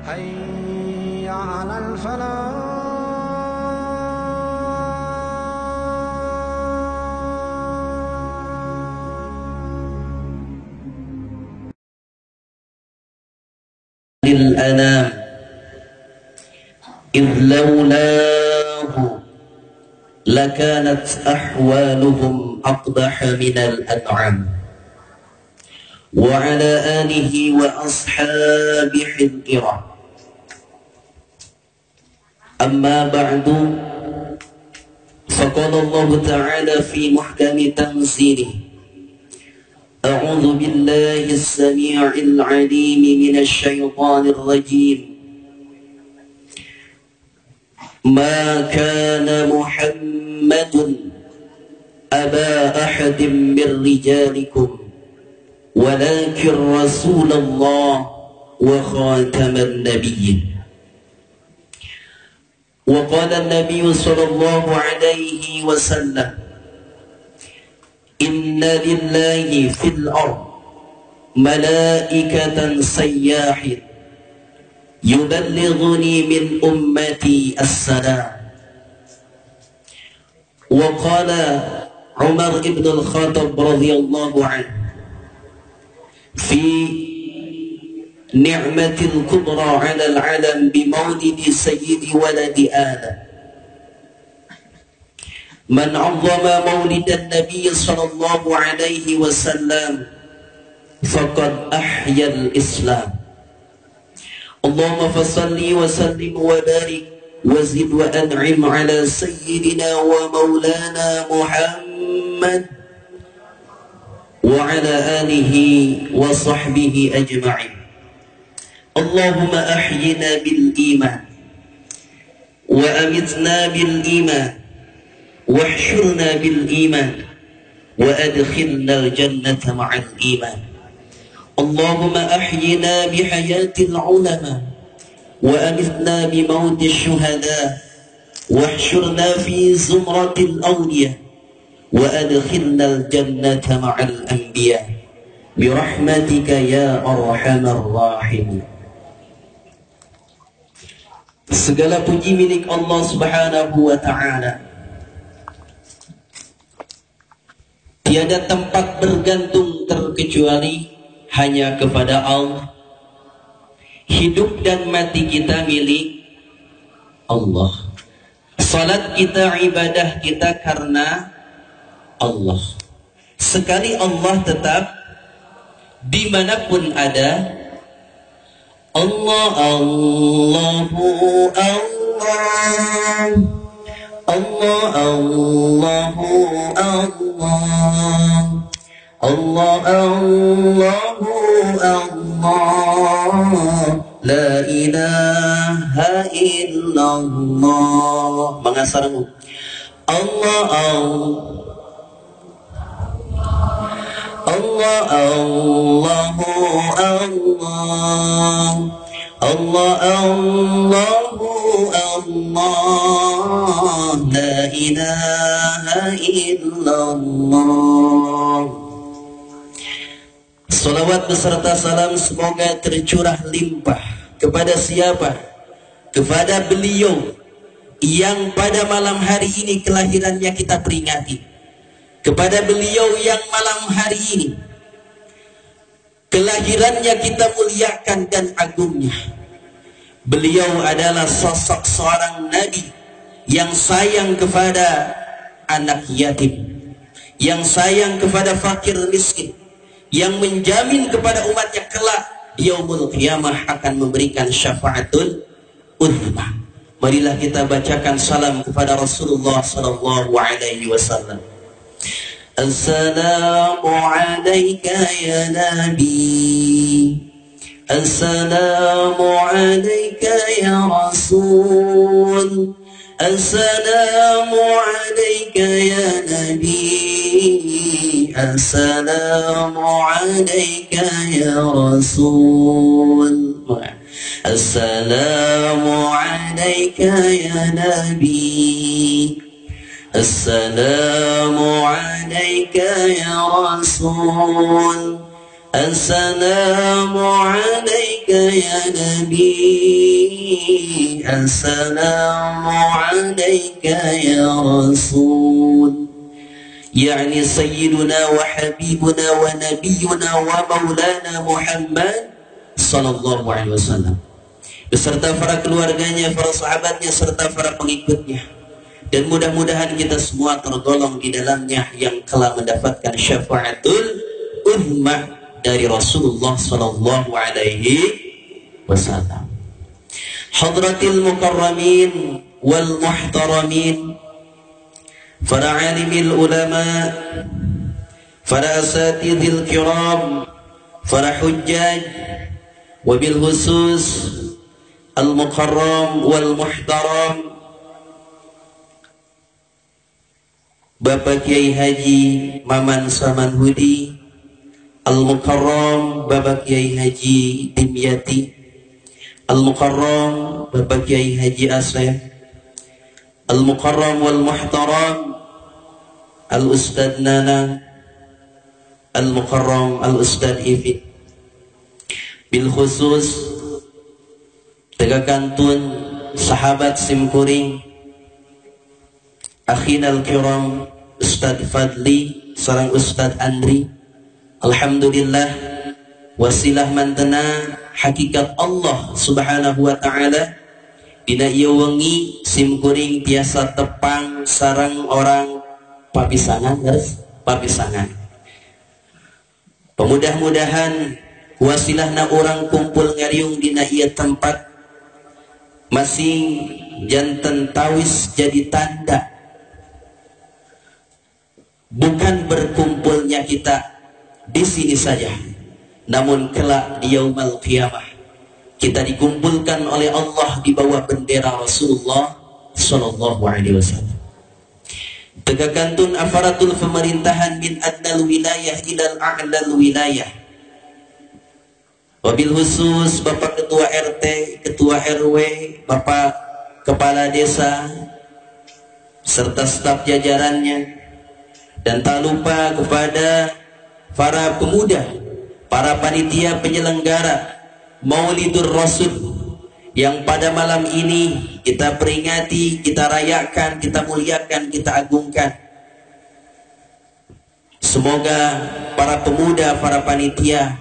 حي على الفلاح. للأنام إذ لولاه لكانت أحوالهم أقبح من الأنعام. وعلى آله وأصحابه الكرام. أما بعد، فقال الله تعالى في محكم تنزيله: أعوذ بالله السميع العليم من الشيطان الرجيم. ما كان محمد أبا أحد من رجالكم ولكن رسول الله وخاتم النبيين. وقال النبي صلى الله عليه وسلم: إن لله في الأرض ملائكة سياحين يبلغني من أمتي السلام. وقال عمر بن الخطاب رضي الله عنه في نعمة الكبرى على العالم بمولد سيد ولد آدم: من عظم مولد النبي صلى الله عليه وسلم فقد أحيا الإسلام. اللهم فصل وسلم وبارك وزد وأنعم على سيدنا ومولانا محمد وعلى آله وصحبه أجمعين. اللهم أحينا بالإيمان وأمتنا بالإيمان واحشرنا بالإيمان وأدخلنا الجنة مع الإيمان. اللهم أحينا بحياة العلماء وأمتنا بموت الشهداء واحشرنا في زمرة الأولياء وأدخلنا الجنة مع الأنبياء برحمتك يا أرحم الراحمين. Segala puji milik Allah Subhanahu wa Ta'ala. Tiada tempat bergantung terkecuali hanya kepada Allah. Hidup dan mati kita milik Allah. Salat kita, ibadah kita karena Allah. Sekali Allah tetap dimanapun ada. Allah, Allahu Allah, Allah, Allahu Allah, Allah, Allahu Allah, la ilaha illallah. Mengasarmu Allah, Allah, Allahu Allah, Allah, Allahu Allah, la ilaha illallah. Salawat beserta salam semoga tercurah limpah kepada siapa? Kepada beliau yang pada malam hari ini kelahirannya kita peringati. Kepada beliau yang malam hari ini kelahirannya kita muliakan dan agungnya. Beliau adalah sosok seorang nabi yang sayang kepada anak yatim, yang sayang kepada fakir miskin, yang menjamin kepada umatnya kelak yaumul qiyamah akan memberikan syafaatul uzma. Marilah kita bacakan salam kepada Rasulullah sallallahu alaihi wasallam. Assalamu alayka ya Nabi, Assalamu alayka ya Rasul, Assalamu alayka ya Nabi, Assalamu alayka ya Rasul, Assalamu alayka ya Nabi, Assalamu alayka ya Rasul, Assalamu alayka ya Nabi, Assalamu alayka ya Rasul. Yani Sayyiduna wa Habibuna wa Nabiyuna wa Maulana Muhammad sallallahu alaihi wasallam, beserta para keluarganya, para sahabatnya, serta para pengikutnya. Dan mudah-mudahan kita semua tergolong di dalamnya yang telah mendapatkan syafaatul ummah dari Rasulullah sallallahu alaihi wasallam. Hadratil mukarramin wal muhtaramin, para alimil ulama, para asatidil kiram, para hujjaj, wabil khusus al mukarram wal muhtaram, Bapak Kiai Haji Maman Samanhudi al mukarram, Bapak Kiai Haji Dimyati al mukarram, Bapak Kiai Haji Asef al mukarram wal muhtaram, al Ustad Nana, al mukarram al Ustad Ifi, bil khusus tegakantun sahabat simkuring akhinal kiram Ustad Fadli sareng Ustad Andri. Alhamdulillah wasilah mantena hakikat Allah subhanahu wa ta'ala dina ieu wengi simkuring biasa tepang sareng orang papisangan, guys, papisangan. Pemudah-mudahan wasilahna orang kumpul ngariung dina ieu tempat masing janten tawis jadi tanda bukan berkumpulnya kita di sini saja, namun kelak di yaumul qiyamah kita dikumpulkan oleh Allah di bawah bendera Rasulullah sallallahu alaihi wasallam. Tegakantun afaratul pemerintahan min adnal wilayah ilal a'lal wilayah. Wabil khusus Bapak Ketua RT, Ketua RW, Bapak Kepala Desa, serta staf jajarannya. Dan tak lupa kepada para pemuda, para panitia penyelenggara Maulidur Rasul yang pada malam ini kita peringati, kita rayakan, kita muliakan, kita agungkan. Semoga para pemuda, para panitia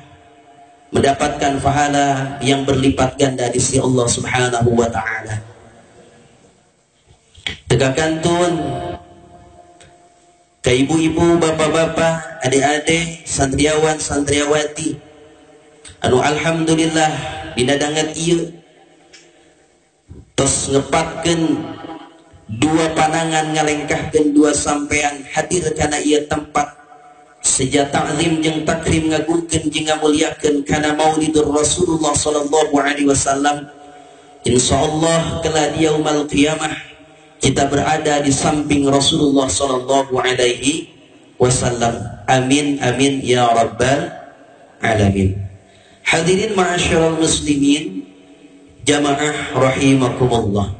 mendapatkan pahala yang berlipat ganda di sisi Allah Subhanahu wa taala. Tegakantun ke ibu-ibu, bapak-bapak, adik-adik, santriawan, santriawati anu alhamdulillah binadangan ieu tos ngepatkeun dua panangan ngalengkahkeun dua sampean hadir kana ieu tempat seja ta'zim jeung takrim ngagungkeun jeung ngamuliakeun kana Maulidur Rasulullah sallallahu alaihi wasallam. Insyaallah kelak di yaumul qiyamah kita berada di samping Rasulullah sallallahu alaihi wasallam. Amin amin ya rabbal alamin. Hadirin ma'asyiral muslimin, jamaah rahimakumullah.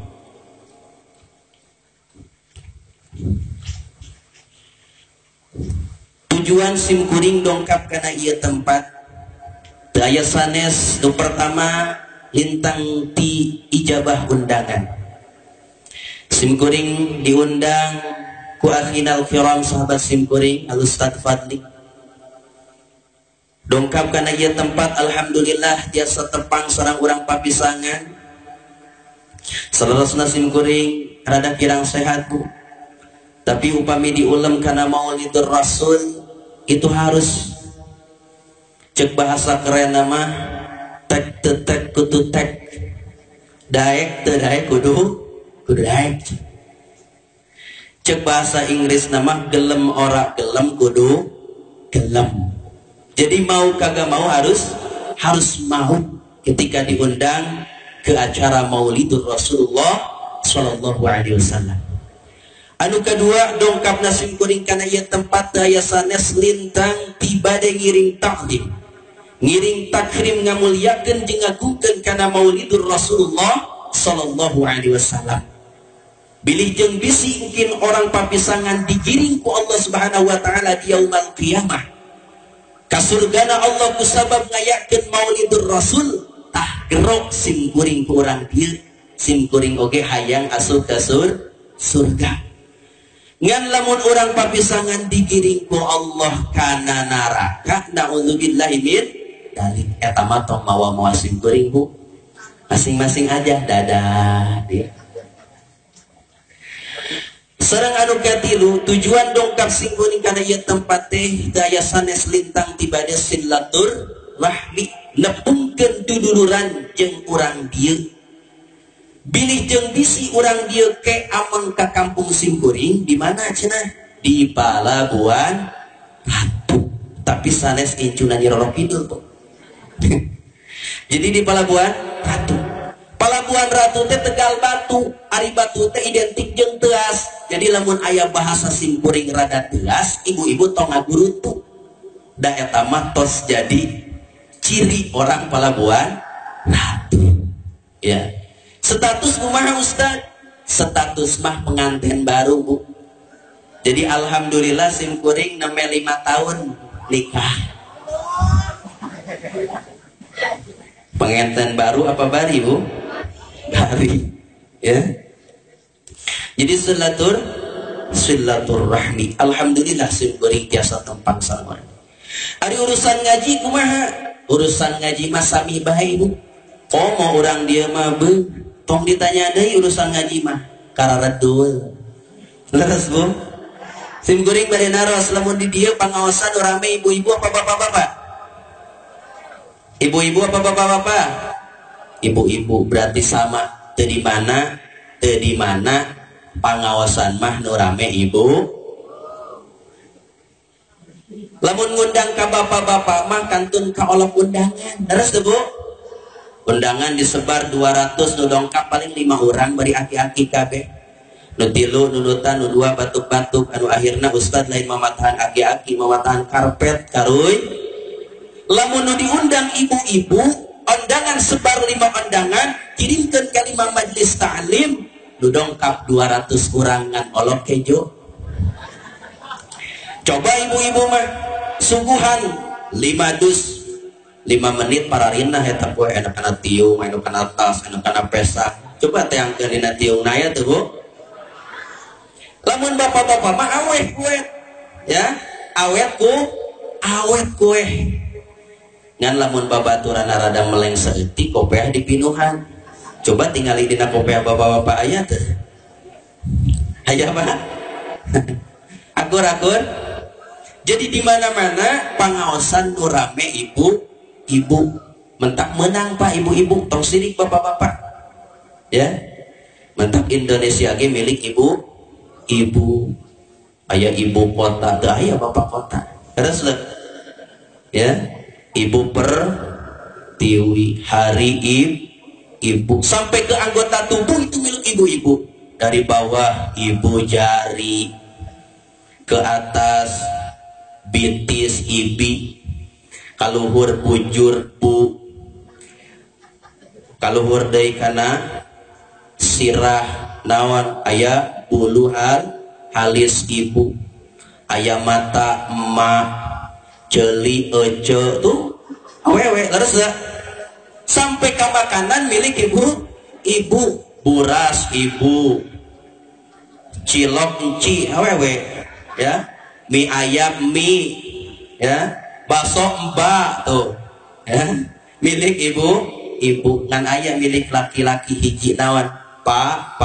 Tujuan simkuring dongkap kana ieu tempat daya sanes nu pertama lintang ti ijabah undangan. Simkuring diundang ku akhinal kiram sahabat simkuring al Ustad Fadli. Dongkap kana ieu tempat alhamdulillah tiasa tepang sareng urang papisangan. Salerosna simkuring rada kirang sehat Bu. Tapi upami diulem kana Maulidur Rasul itu harus cek bahasa keren nama tek tetek kudu tek daek teu daek kudu daek. Cek bahasa Inggris nama gelem ora gelem kudu gelem. Jadi mau kagak mau harus mau ketika diundang ke acara Maulidur Rasulullah sallallahu alaihi wasallam. Anu kedua dongkap nasim kuring kana ieu tempat daya sanes lintang tiba de ngiring taklim, ngiring takrim ngamuliakeun jeung ngagungkeun kana Maulidur Rasulullah sallallahu alaihi wasallam. Bilih jeung bisi mungkin orang papisangan digiring ku Allah Subhanahu wa taala di yaumul qiyamah. Kasurgana Allah kusabab ngayakeun maulidur rasul tah gerok sim kuring ku urang dieu, sim kuring oge hayang asup ka surga. Ngan lamun urang papisangan digiring ku Allah kana neraka, naudzubillahi min dalik, eta mah tong mawa sim kuring ku masing-masing aja dadah dia. Sareng anu katilu tujuan dongkap sim kuring kana ieu tempat teh daya sanes lintang tibade silatur rahmi nepungkeun duduluran jeung urang dieu. Bilih jeung bisi urang dieu ke ameng ka kampung sim kuring di mana cenah? Di Palabuhan Ratu. Tapi sanes incunan Nyiroro Kidul tuh. Jadi di Palabuhan Ratu. Palabuhan Ratu teh Tegal Batu, ari batu teh identik jeung teuas. Jadi lamun aya bahasa sim kuring rada teuas, ibu-ibu tong ngagurutu. Da eta mah tos jadi ciri orang Palabuhan Ratu. Ya. Status kumaha Ustaz? Status mah pengantin baru, Bu. Jadi alhamdulillah sim kuring nembe 5 tahun nikah. Pengantin baru apa bari, Bu? Bari. Ya. Jadi silaturahmi. Alhamdulillah sim kuring tiasa tempang sareng. Ari urusan ngaji kumaha? Urusan ngaji mah sami bae, Bu. Komo urang dia mah beung tong ditanya deui urusan ngaji mah kararedul. Leres, Bu. Sim kuring bade naros lamun di dieu pangaosan rame ibu-ibu apa bapak-bapak? Ibu-ibu apa bapak-bapak? Ibu-ibu berarti sama. Teu di mana pangaosan mah nu rame ibu. Lamun ngundang ka bapak-bapak mah kantun ka olok undangan. Terus tuh, Bu. Undangan disebar 200 nu dongkap paling 5 orang bari aki-aki kabeh. Nu tilu nunutan nu dua batuk-batuk anu akhirna ustad lain mamatahan aki-aki mamatahan karpet karuy. Lamun nu diundang ibu-ibu undangan sebar 5 undangan kirimkeun ka 5 majelis ta'lim nu dongkap 200 urangan olok kejo. Coba ibu-ibu mah sungguhan 5 dus 5 menit pararinah eta poe enak-kana tiung, enak-kana tas, enak-kana pesta. Coba teangkeun dina tiung na teh, Bu. Lamun bapak-bapak mah awet kue. Ya, awet kue. Ngan lamun babaturan rada meleng saeutik kopeah dipinuhan. Coba tingali dina kopeah bapak-bapak aya teh. Aya Pak. Akur-akur. Jadi di mana-mana pangaosan nu rame ibu mentak menang Pak ibu-ibu tong sirik bapak-bapak. Ya. Mentak Indonesia ge milik ibu. Aya ibu kota, teu aya bapak kota. Terus ya. Ibu Pertiwi, hari ibu sampai ke anggota tubuh itu milik ibu-ibu. Dari bawah ibu jari ke atas bitis ibi, kaluhur bujur bu, kaluhur deui kana sirah naon aya bulu halis ibu, aya mata emak, celi ece tuh awewe leres ya. Sampai ke makanan milik ibu buras ibu, cilok enci awewe ya, mie ayam mie ya, bakso mbak tuh ya, milik ibu ngan ayam milik laki-laki hiji nawan pak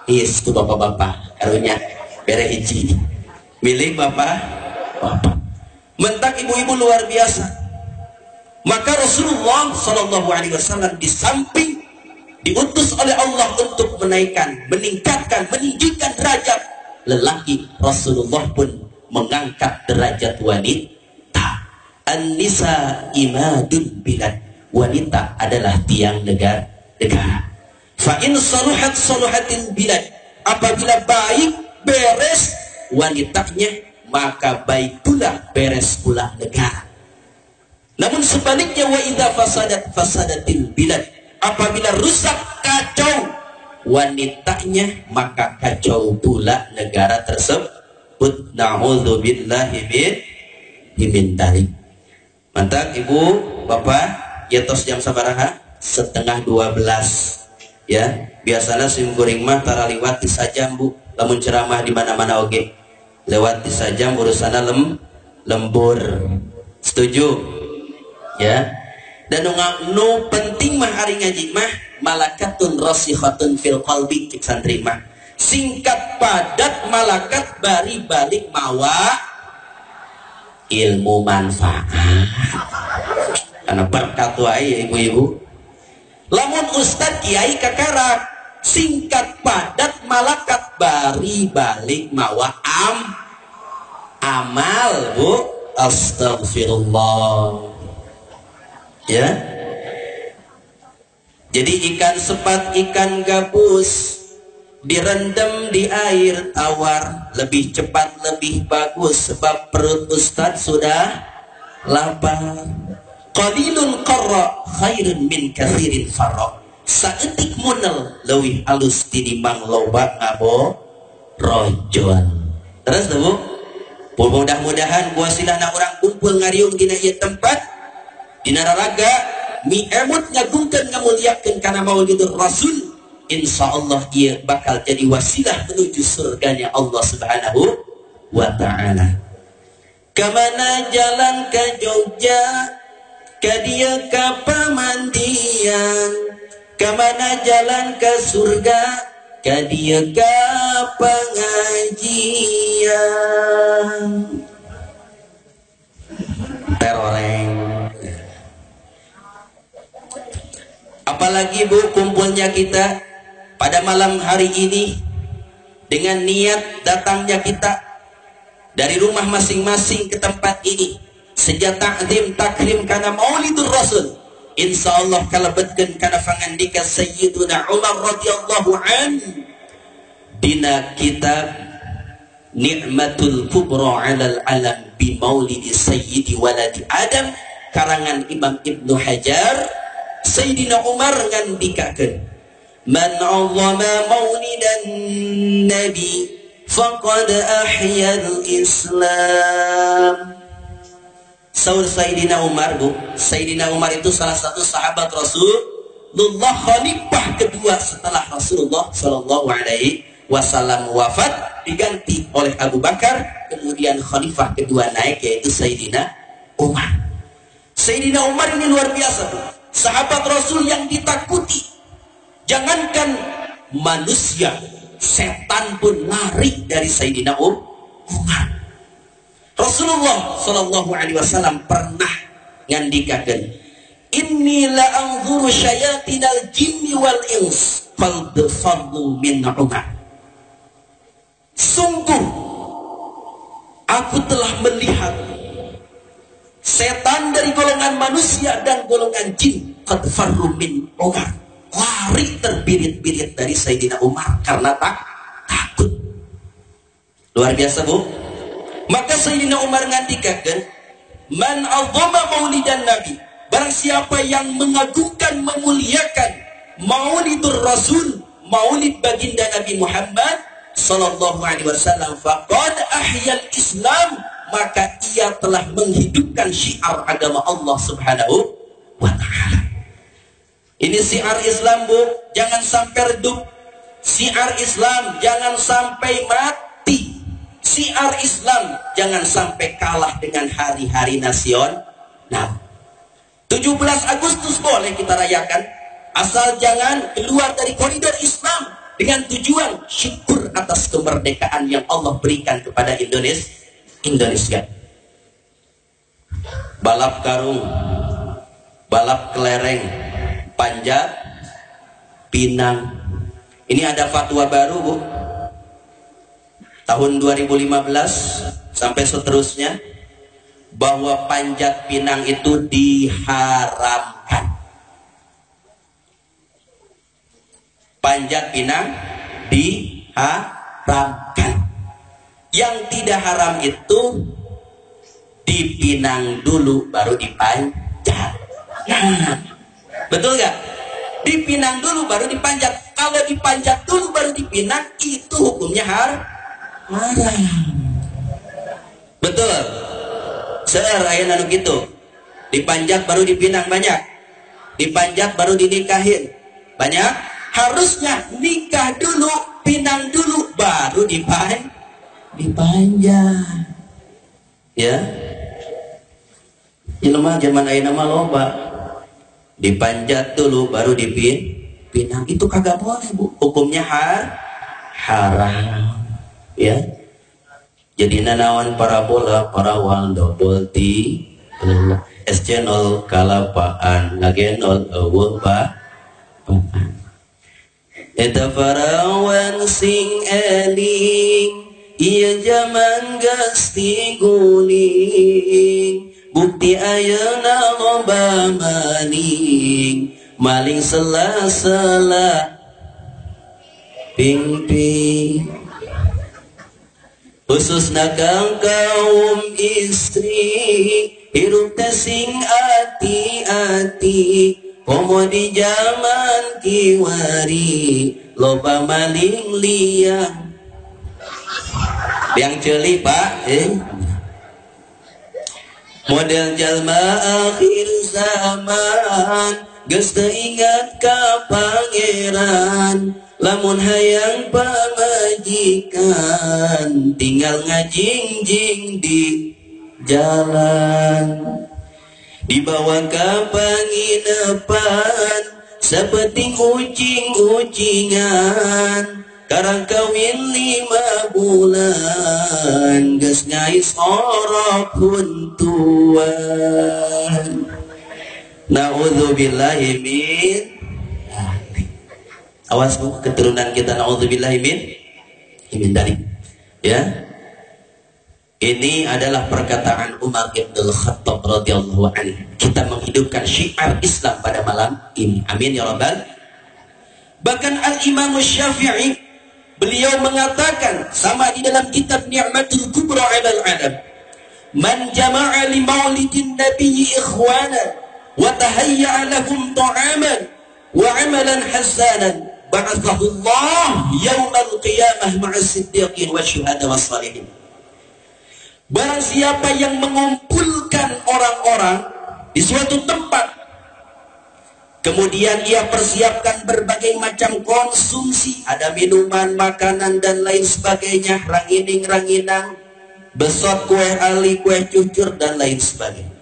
is tuh bapak-bapak karunya bere hiji milik bapak. Mentak ibu-ibu luar biasa. Maka Rasulullah Shallallahu Alaihi Wasallam di samping diutus oleh Allah untuk meningkatkan, meninggikan derajat lelaki, Rasulullah pun mengangkat derajat wanita. An-nisa imadun bilad. Wanita adalah tiang negara. Fa in saluhat saluhatil bilad. Apabila baik beres wanitanya, maka baik pula beres pula negara. Namun sebaliknya wa idza fasadatil bilad, apabila rusak kacau wanitanya, maka kacau pula negara tersebut. Na'udzubillahi min dzalik. Mantap ibu bapak ya tos jam sabaraha 11:30 ya biasanya sim kuring mah tara liwat di sajam bu lamun ceramah di mana-mana oge lewat di sajam urusana lembur setuju ya dan nu penting mah hari ngaji mah malakatun rasikhatun fil qalbi cik santri mah singkat padat malakat bari balik mawa ilmu manfaat karena berkat wae ya ibu-ibu lamun ustad kiai kakarak singkat padat malakat bari balik mawa amal bu astagfirullah ya jadi ikan sepat ikan gabus direndam di air tawar lebih cepat lebih bagus sebab perut ustad sudah lapar qalilun qarra khairun min katsirin farra saeutik munel leuwih alus tinimbang loba ngabo rojon terus tuh bu mudah-mudahan buah silahna orang kumpul ngariung dina ieu tempat dina raraga mi emut ngagungkeun ngamuliakeun kana maulidur rasul insyaallah ieu bakal jadi wasilah menuju surganya Allah Subhanahu wa taala kamana jalan ke Jogja kadia ka pamandian kamana jalan ke surga kadia ka pengajian teroreng apalagi bu kumpulnya kita pada malam hari ini dengan niat datangnya kita dari rumah masing-masing ke tempat ini sejak ta'zim takrim kana maulidur rasul insyaallah kalebetkeun kana pangandika sayyiduna Umar radhiyallahu an dina kitab Ni'matul Kubra 'alal alam bi maulidi sayyidi waladi Adam karangan Imam Ibnu Hajar Sayyidina Umar ngandikakeun man 'azzama maulidan nabi faqad ahyal islam. Saur Sayyidina Umar bu, Sayyidina Umar itu salah satu sahabat Rasulullah, khalifah kedua setelah Rasulullah Shallallahu Alaihi Wasallam wafat, diganti oleh Abu Bakar, kemudian khalifah kedua naik yaitu Sayyidina Umar. Sayyidina Umar ini luar biasa bu, sahabat Rasul yang ditakuti. Jangankan manusia, setan pun lari dari Sayyidina Umar. Rasulullah Shallallahu Alaihi Wasallam pernah ngandikakan, Inni la anzuru syayatinal jinni wal ins fadfadlu min Umar. Sungguh aku telah melihat setan dari golongan manusia dan golongan jin fadfarru min Umar, lari terbirit-birit dari Sayyidina Umar karena takut. Luar biasa bu. Maka Sayyidina Umar ngandikakan, man azama maulidan nabi, barang siapa yang mengagungkan memuliakan maulidur rasul, maulid baginda Nabi Muhammad sallallahu alaihi wasallam, faqad ahyal islam, maka ia telah menghidupkan syiar agama Allah Subhanahu wa taala. Ini syiar Islam bu, jangan sampai redup. Syiar Islam jangan sampai mati. Syiar Islam jangan sampai kalah dengan hari-hari nasional. 17 Agustus boleh kita rayakan, asal jangan keluar dari koridor Islam dengan tujuan syukur atas kemerdekaan yang Allah berikan kepada Indonesia. Balap karung, balap kelereng, panjat pinang. Ini ada fatwa baru bu, tahun 2015 sampai seterusnya, bahwa panjat pinang itu diharamkan. Panjat pinang diharamkan. Yang tidak haram itu dipinang dulu baru dipanjat. Betul gak? Dipinang dulu baru dipanjat. Kalau dipanjat dulu baru dipinang, itu hukumnya haram. Betul. Seueur aya anu kitu. Dipanjat baru dipinang banyak. Dipanjat baru dinikahin banyak. Harusnya nikah dulu, pinang dulu, baru dipanjat. Ya. Jelema zaman ayeuna mah loba. Dipanjat dulu baru dipinang. Itu kagak boleh, Bu. Hukumnya haram. Ya. Jadi nanawan parabola, parawal double T, S-channel kalapaan, ngagenol eueuh bapaan. Eta parawan sing eling, ieu zaman geus tiguling. Bukti ayeuna loba maling sela-sela ping-ping. Khususna kang kaum istri, hirup teh sing ati-ati. Komo di zaman kiwari, loba maling liang. Liang ceuli, Pak, Model jalma akhir zaman, geus teu ingat ka pangeran. Lamun hayang pamajikan, tinggal ngajingjing di jalan. Dibawa ka panginepan, sapeting ucing-ucingan. Karang kawin 5 bulan, geus ngais orok huntuan. Na'udzubillahi min. Awas Bu, keturunan kita na'udzubillahi min dalik. Ya. Ini adalah perkataan Umar bin Khattab radhiyallahu anhu. Kita menghidupkan syiar Islam pada malam ini. Amin ya rabbal. Bahkan Al-Imam Syafi'i, beliau mengatakan sama di dalam kitab Ni'matul Kubra 'alal 'alam, man jama'a li maulidin nabiyyi ikhwana wa tahayya'a lahum ta'aman wa 'amalan hasanan ba'athahu Allah yaumal qiyamah ma'as siddiqin wasyuhada wassalihin. Barang siapa yang mengumpulkan orang-orang di suatu tempat, kemudian ia persiapkan berbagai macam konsumsi, ada minuman, makanan dan lain sebagainya, rangining-ranginang, besot, kue ali, kue cucur dan lain sebagainya.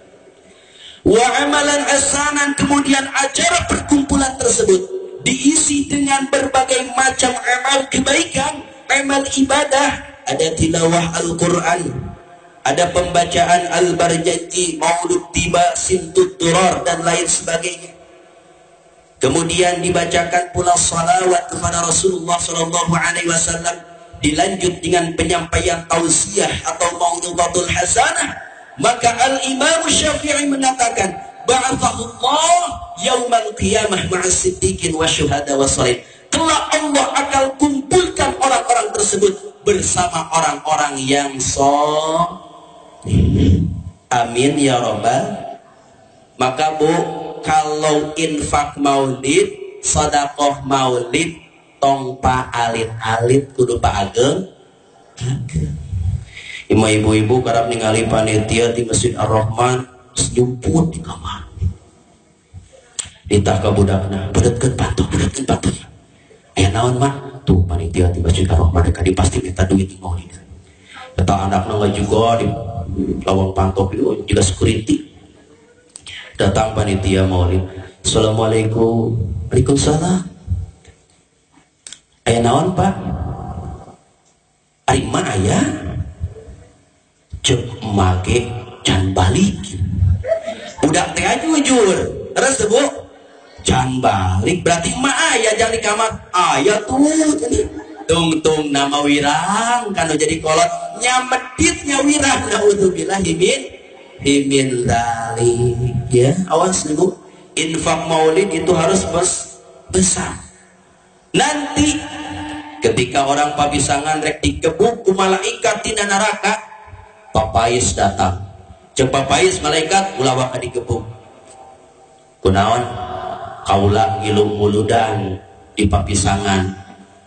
Wa amalan hasanan, kemudian acara perkumpulan tersebut diisi dengan berbagai macam amal kebaikan, amal ibadah, ada tilawah Al-Quran, ada pembacaan Al-Barjanji, Maulud Tiba, Simtud Duror dan lain sebagainya. Kemudian dibacakan pula salawat kepada Rasulullah SAW, dilanjut dengan penyampaian tausiah atau mau'izatul hasanah. Maka Al-Imam Syafi'i mengatakan, ba'athahullah yaumal qiyamah ma'as siddiqin wasyuhada wassalihin. Telah Allah akan kumpulkan orang-orang tersebut bersama orang-orang yang saleh. Amin ya rabbal. Maka Bu, kalau infak maulid, sedekah maulid, tong pa alit-alit kudu pa ageng. Ima ibu-ibu karep ningali panitia di Masjid Ar-Rahman, nyumput di kamar. Ditah ka budakna, beudetkeun patuh. Aya naon mah? Tuh panitia di Masjid Ar-Rahman kadi pasti minta duit di maulid. Eta anakna juga di lawang pantop itu juga security. Datang panitia maulid, assalamualaikum. Waalaikumsalam. Aya naon Pak? Ari mah aya cek make can balik. Budak teh jujur terus Bu, can balik berarti mah aya jang di kamar. Aya tuh tung nama wirang kan jadi kolot nyameditnya wirang. Naudzubillahi min dzalik. Ya, awas nih Bu, infak maulid itu harus besar. Nanti ketika orang pabisangan rek dikebuk ku malaikat tina neraka, papais datang. Cek papais malaikat ulah ka dikebuk. Kunaon? Kaula ngilu muludan di papisangan.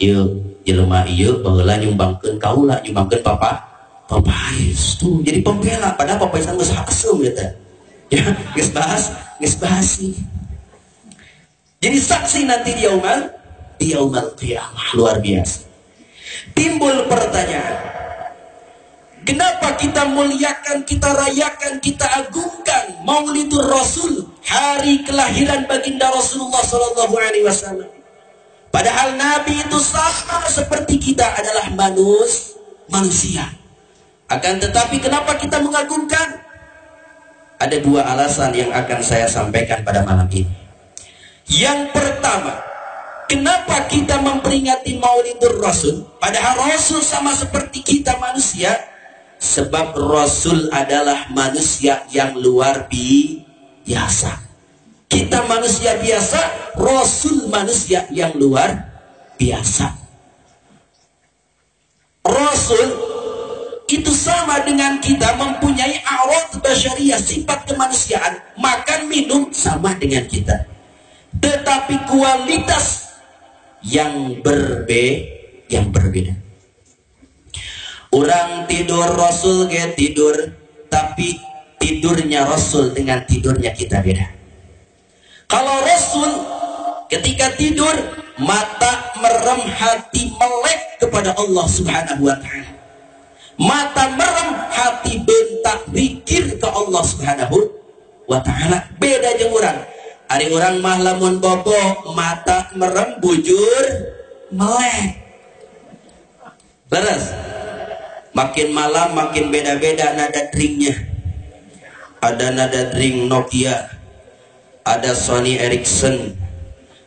Ieu jelema ieu baheula nyumbangkeun kaula, nyumbangkeun papais tuh jadi pembela, padahal papaisan geus haseum eta. Ya, geus bahas nih. Jadi saksi nanti di yaumul qiyamah, luar biasa. Timbul pertanyaan, kenapa kita muliakan, kita rayakan, kita agungkan Maulidur Rasul, hari kelahiran baginda Rasulullah sallallahu alaihi wasallam? Padahal Nabi itu sama seperti kita, adalah manusia. Akan tetapi kenapa kita mengagungkan? Ada dua alasan yang akan saya sampaikan pada malam ini. Yang pertama, kenapa kita memperingati Maulidur Rasul padahal Rasul sama seperti kita manusia? Sebab Rasul adalah manusia yang luar biasa. Kita manusia biasa, Rasul manusia yang luar biasa. Rasul itu sama dengan kita, mempunyai awat basyariah, sifat kemanusiaan, makan minum sama dengan kita, tetapi kualitas yang berbeda. Orang tidur, Rasul gak tidur, tapi tidurnya Rasul dengan tidurnya kita beda. Kalau Rasul ketika tidur, mata merem, hati melek kepada Allah Subhanahu wa ta'ala. Mata merem, hati bentak pikir ke Allah Subhanahu wa ta'ala. Beda jeung urang. Ari urang mah lamun bobo, mata merem, bujur melek. Leres. Makin malam makin beda-beda nada dringnya. Ada nada dring Nokia, ada Sony Ericsson,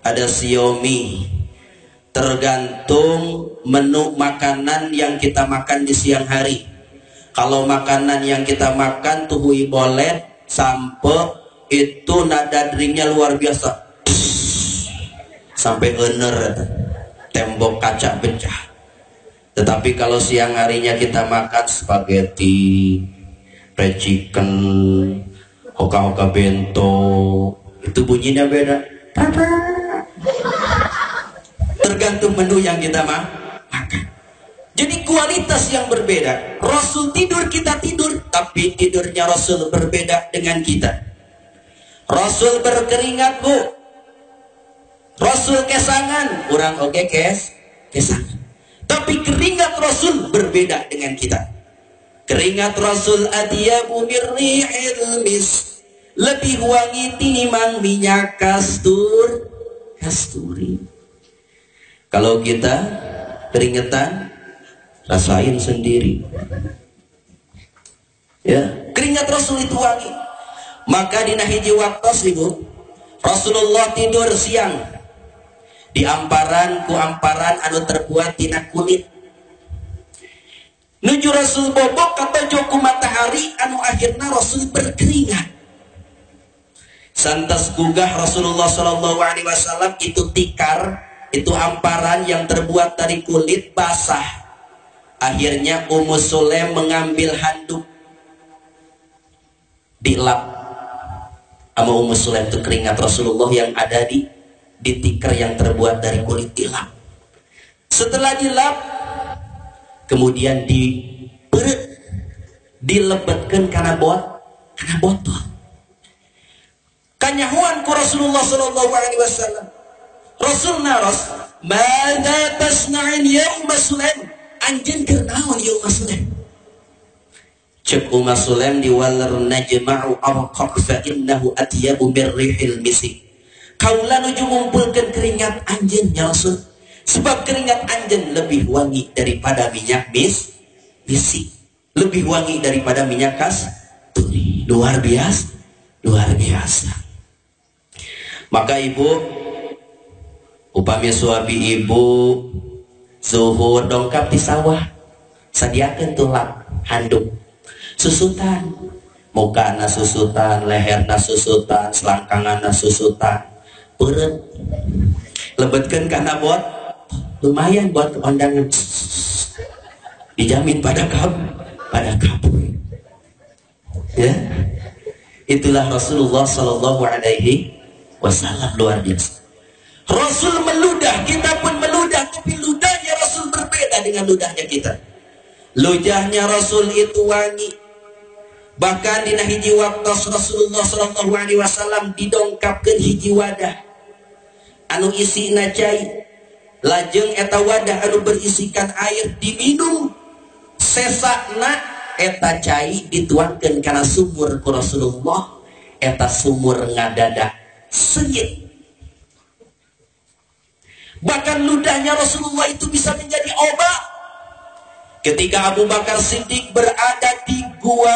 ada Xiaomi. Tergantung menu makanan yang kita makan di siang hari. Kalau makanan yang kita makan tuhui bolet sampai itu nada dringnya luar biasa, sampai ener tembok kaca pecah. Tetapi kalau siang harinya kita makan spaghetti, fried chicken, hoka-hoka bento, itu bunyinya beda. Tergantung menu yang kita makan. Jadi kualitas yang berbeda. Rasul tidur, kita tidur, tapi tidurnya Rasul berbeda dengan kita. Rasul berkeringat, Bu. Rasul kesangan, orang oge kesangan. Tapi keringat Rasul berbeda dengan kita. Keringat Rasul adyabu mirrihil mis, lebih wangi tinimbang minyak kasturi. Kalau kita keringetan, rasain sendiri. Ya, keringat Rasul itu wangi. Maka dina hiji waktos Ibu, Rasulullah tidur siang di amparan ku amparan anu terbuat tina kulit. Nuju Rasul bobok kata joku matahari anu akhirna Rasul berkeringat. Santas gugah Rasulullah sallallahu alaihi wasallam itu tikar, itu amparan yang terbuat dari kulit basah. Akhirnya Ummu Sulaim mengambil handuk, dilap sama Ummu Sulaim itu keringat Rasulullah yang ada di tikar yang terbuat dari kulit, dilap. Setelah dilap, kemudian dilebetkan karena botol. Kanyahuan ku Rasulullah sallallahu alaihi wasallam. Rasul naros, "Madza tasna'in ya Ummu Sulaim?" Anjeun keur naon ya Ummu Sulaim? Cek Ummu Sulaim diwalar najma'u arqaq fa innahu atyabu birrihil misik. Kaula nuju ngumpulkeun keringat anjeun ya Rasul, sebab keringat anjeun lebih wangi daripada minyak misik, lebih wangi daripada minyak kasturi. Luar biasa. Maka Ibu, upami suami Ibu zuhur dongkap di sawah, sadiakeun tulak handuk susutan, mukana susutan, leherna susutan, selangkanganna susutan, peureut lebetkeun kana bot, lumayan buat kondangan, dijamin pada kabur. Ya, itulah Rasulullah sallallahu alaihi wasallam, luar biasa. Rasul meludah, kita pun meludah, tapi ludahnya Rasul berbeda dengan ludahnya kita. Ludahnya Rasul itu wangi. Bahkan dina hiji waktu Rasulullah sallallahu alaihi wasallam didongkapkeun hiji wadah anu isina cai. Lajeng eta wadah anu berisikan air diminum. Sesakna eta cai dituangkeun kana sumur ku Rasulullah. Eta sumur ngadadak senyit. Bahkan ludahnya Rasulullah itu bisa menjadi obat. Ketika Abu Bakar Siddiq berada di gua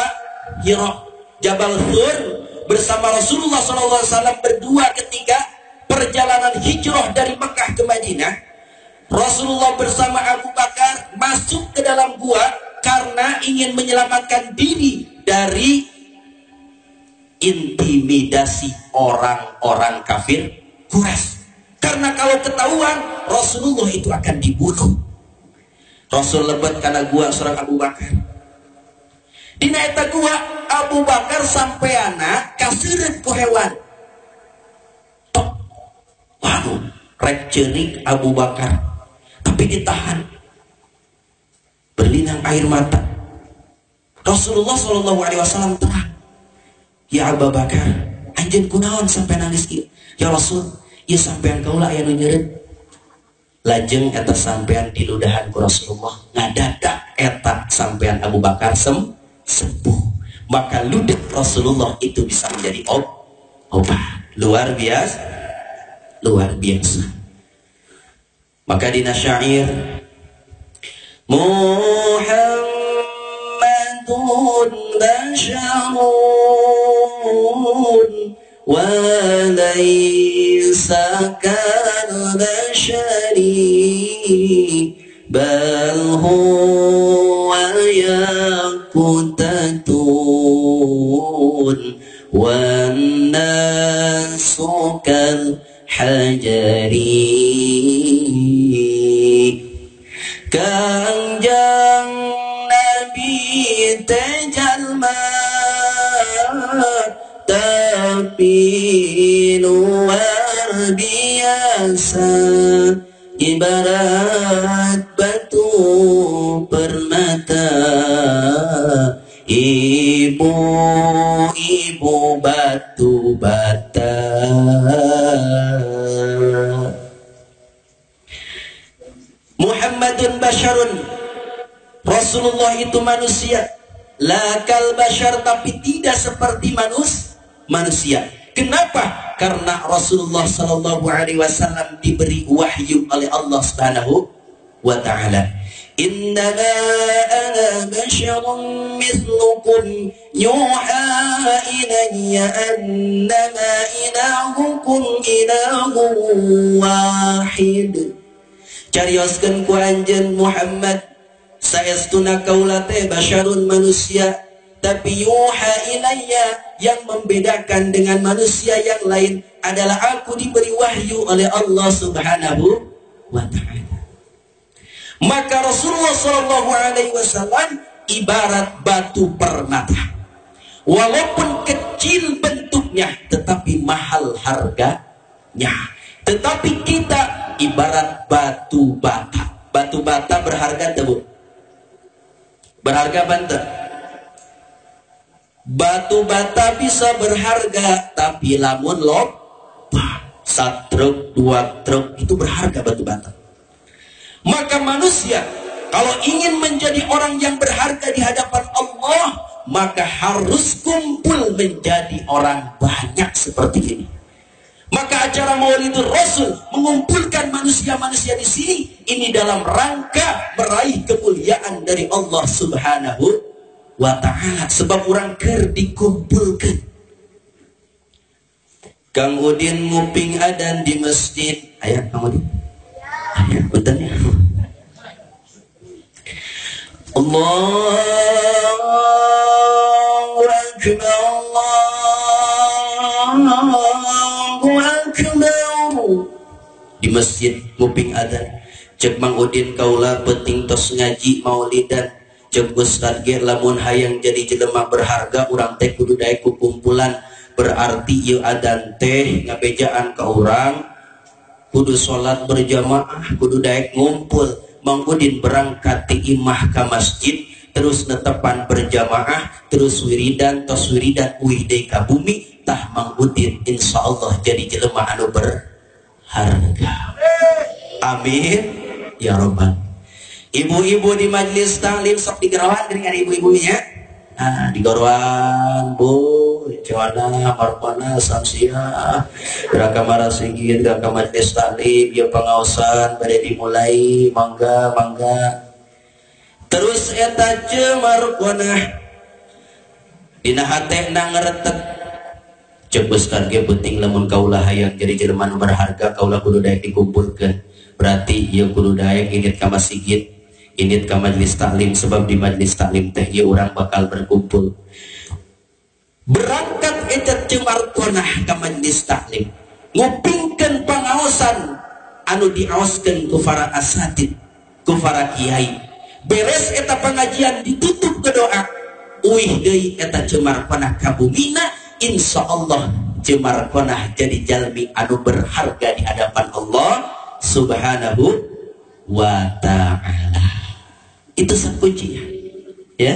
Hira, Jabal Hur bersama Rasulullah SAW berdua ketika perjalanan hijrah dari Mekah ke Madinah, Rasulullah bersama Abu Bakar masuk ke dalam gua karena ingin menyelamatkan diri dari intimidasi orang-orang kafir Quraisy. Karena kalau ketahuan Rasulullah itu akan dibunuh. Rasul lebet karena gua seorang Abu Bakar. Dina eta gua Abu Bakar sampeana kaseureut ku hewan. Tok. Waduh, rek ceurik Abu Bakar. Tapi ditahan. Berlinang air mata. Rasulullah sallallahu alaihi wasallam terang. Ya Abu Bakar, anjeun kunaon sampai nangis ieu? Ya Rasul, ieu sampean kaula aya nu nyeureut. Lajeng eta sampean di ludahan ku Rasulullah, ngadadak eta sampean Abu Bakar sembuh. Maka ludah Rasulullah itu bisa menjadi obat. Luar biasa. Maka dina syair Muhammadun basyarun wa laysa kal bashari bal huwa yaqutatun wan nasu kal hajari. Kanjeng Nabi tejalma tapi luar biasa, ibarat batu permata, ibu-ibu batu bata. Muhammadun basyarun, Rasulullah itu manusia. Lakal basyar, tapi tidak seperti manusia. Kenapa? Karena Rasulullah sallallahu alaihi wasallam diberi wahyu oleh Allah Subhanahu wa taala. Innama ana basyarun mithlukum yuha ilayya annama ilahukum ilahun wahid. Carioskeun ku anjeun Muhammad, saestuna kaula teh basyarun manusia, tapi yuha ilayya, yang membedakan dengan manusia yang lain adalah aku diberi wahyu oleh Allah Subhanahu wa taala. Maka Rasulullah sallallahu alaihi wasallam ibarat batu permata. Walaupun kecil bentuknya tetapi mahal harganya. Tetapi kita ibarat batu bata. Batu bata berharga tebu. Berharga banta. Batu bata bisa berharga, tapi lamun loba 1 truk 2 truk itu berharga batu bata. Maka manusia kalau ingin menjadi orang yang berharga di hadapan Allah, maka harus kumpul menjadi orang banyak seperti ini. Maka acara Maulidur Rasul mengumpulkan manusia-manusia di sini ini dalam rangka meraih kemuliaan dari Allah Subhanahu wa ta'ala. Sebab orang keur dikumpulkan. Kang Udin nguping adan di masjid. Ayah Kang Udin. Ayah betul ya. Allahu Akbar, Allahu Akbar. Di masjid nguping adan. Cek Mang Udin kaula penting tos ngaji maulidan. Cek Ustad ge lamun hayang jadi jelema berharga urang teh kudu daek kumpulan. Berarti ieu adan teh ngabejaan ka urang kudu salat berjamaah, kudu daek ngumpul. Mang Udin berangkat ti imah ka masjid terus netepan berjamaah, terus wiridan, tos wiridan uidai ka bumi, tah mangudin insyaallah jadi jelema anu berharga. Amin ya robbal. Ibu-ibu di majelis taklim sok digerawan dengan ibu-ibunya. Nah, digorwan Bu, Joana, Marpana, Samsia, Raka Marasigin, Raka Majelis Taklim, ya pengawasan pada dimulai, mangga. Terus eta Marpana, dina hatena ngeretek, cebuskan ge penting lamun kaulah hayang jadi jelema nu berharga, kaulah kudu daek dikumpulkeun. Berarti ieu kudu daek init ka masjid, init ka majelis taklim, sebab di majelis taklim teh ieu urang bakal berkumpul. Berangkat eta Markonah ka majelis taklim, ngupingkeun pangaosan anu diaoskeun ku para asatid, ku para kiai. Beres eta pengajian ditutup ke doa, uih deui eta Markonah ka bumina, insyaallah Markonah jadi jalmi anu berharga di hadapan Allah Subhanahu wa ta'ala. Itu kuncinya, ya.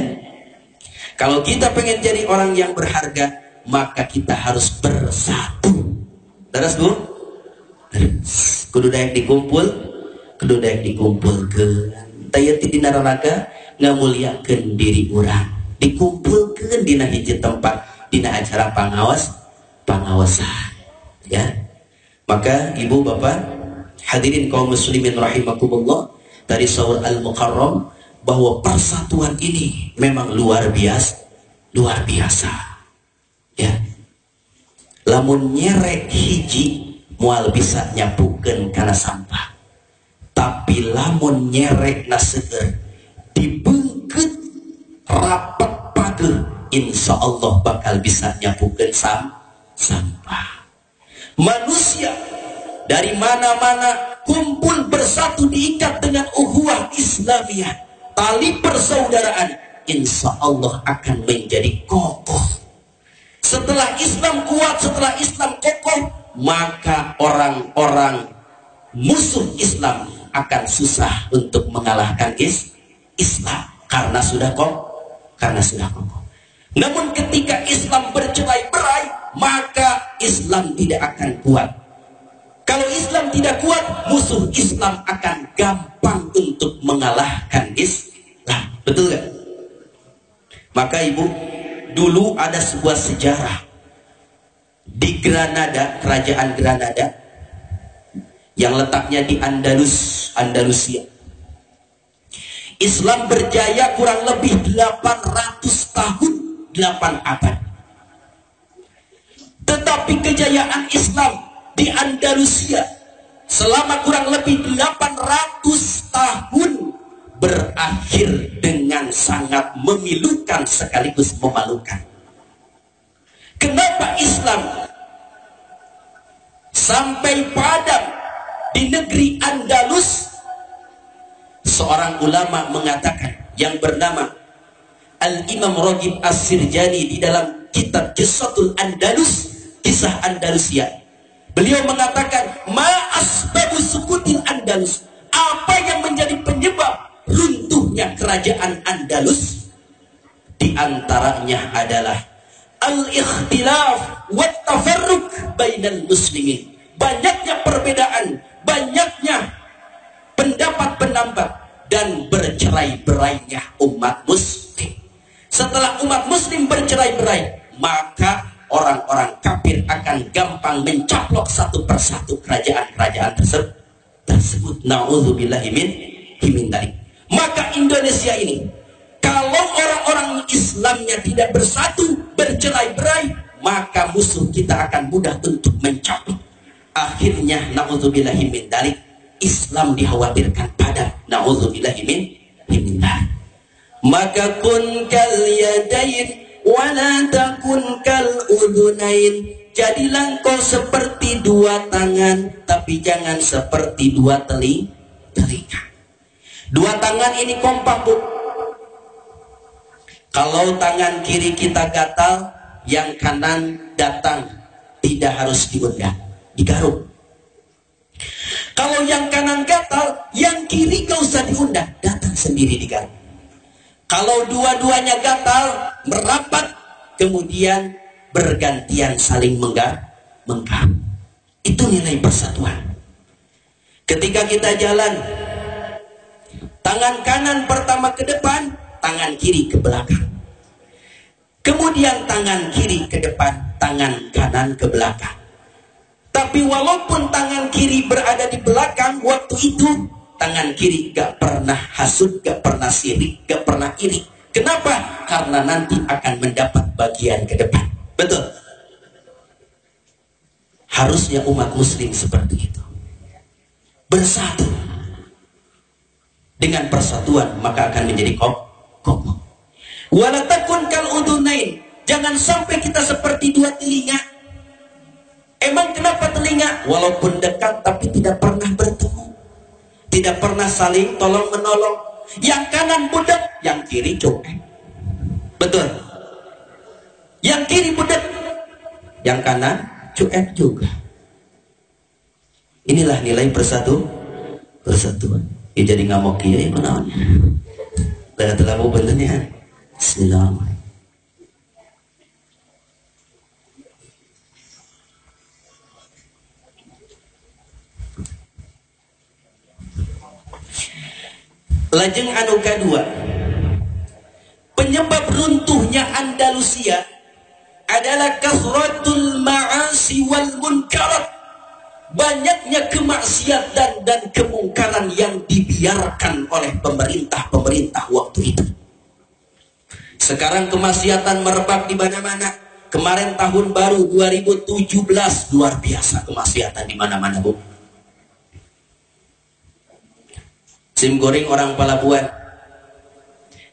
Kalau kita pengen jadi orang yang berharga, maka kita harus bersatu. Terus Bu, kudu daek dikumpul, kudu daek dikumpulkeun. Tayati dina neraka ngamuliakeun diri urang, dikumpulkeun dina hiji tempat, dina acara pengawasan, ya. Maka ibu bapak hadirin kaum muslimin rahimakumullah, dari Saur Al-Mukarram bahwa persatuan ini memang luar biasa, ya. Lamun nyerek hiji moal bisa nyapukeun kana sampah, tapi lamun nyerek na seueur dibeungkeut rapet pageuh, insyaallah bakal bisa nyapukeun sampah. Manusia dari mana-mana kumpul bersatu diikat dengan ukhuwah Islamiyah, tali persaudaraan, insya Allah akan menjadi kokoh. Setelah Islam kuat, setelah Islam kokoh, maka orang-orang musuh Islam akan susah untuk mengalahkan Islam karena sudah kokoh. Namun ketika Islam bercerai-berai, maka Islam tidak akan kuat. Kalau Islam tidak kuat, musuh Islam akan gampang untuk mengalahkan Islam. Betul gak? Maka ibu, dulu ada sebuah sejarah di Granada, kerajaan Granada yang letaknya di Andalusia. Islam berjaya kurang lebih 800 tahun, 8 abad. Tetapi kejayaan Islam di Andalusia selama kurang lebih 800 tahun berakhir dengan sangat memilukan sekaligus memalukan. Kenapa Islam sampai padam di negeri Andalus? Seorang ulama mengatakan yang bernama Al-Imam Raghib As-Sirjani di dalam kitab Qissatul Andalus, kisah Andalusia. Beliau mengatakan, ma asbabu sukutil Andalus, apa yang menjadi penyebab runtuhnya kerajaan Andalus? Di antaranya adalah al-ikhtilaf wa tafarruq bainal muslimin. Banyaknya perbedaan, banyaknya pendapat-pendapat, dan bercerai-berainya umat muslim. Setelah umat muslim bercerai-berai, maka orang-orang kafir akan gampang mencaplok satu persatu kerajaan-kerajaan tersebut. Na'udzubillahi min dzalik. Maka Indonesia ini, kalau orang-orang Islamnya tidak bersatu, bercerai-berai, maka musuh kita akan mudah untuk mencaplok. Akhirnya na'udzubillahi min dzalik, Islam dikhawatirkan padam. Na'udzubillahi min dzalik. Maka kun kal yadain wala takun kal udhunain, jadilah engkau seperti dua tangan, tapi jangan seperti dua telinga. Dua tangan ini kompak, Bu. Kalau tangan kiri kita gatal, yang kanan datang, tidak harus diundang, digaruk. Kalau yang kanan gatal, yang kiri gak usah diundang, datang sendiri digaruk. Kalau dua-duanya gatal, merapat, kemudian bergantian saling mengganggu. Itu nilai persatuan. Ketika kita jalan, tangan kanan pertama ke depan, tangan kiri ke belakang. Kemudian tangan kiri ke depan, tangan kanan ke belakang. Tapi walaupun tangan kiri berada di belakang, waktu itu tangan kiri gak pernah hasut, gak pernah sirik, gak pernah iri. Kenapa? Karena nanti akan mendapat bagian ke depan. Betul? Harusnya umat muslim seperti itu. Bersatu. Dengan persatuan maka akan menjadi kokoh. Wala takun kal udunain. Jangan sampai kita seperti dua telinga. Emang kenapa telinga? Walaupun dekat tapi tidak pernah bertemu. Tidak pernah saling tolong menolong. Yang kanan budak, yang kiri cuek. Betul. Yang kiri budak, yang kanan cuek juga. Inilah nilai persatuan. Ya jadi ngamuk ya mana? Pada telah mau bentuknya. Bismillahirrahmanirrahim. Lajeng anu kedua, penyebab runtuhnya Andalusia adalah kasratul ma'asi wal munkarat. Banyaknya kemaksiatan dan kemungkaran yang dibiarkan oleh pemerintah waktu itu. Sekarang kemaksiatan merebak di mana-mana. Kemarin tahun baru 2017 luar biasa kemaksiatan di mana-mana, Bu. Simkuring orang Palabuhan.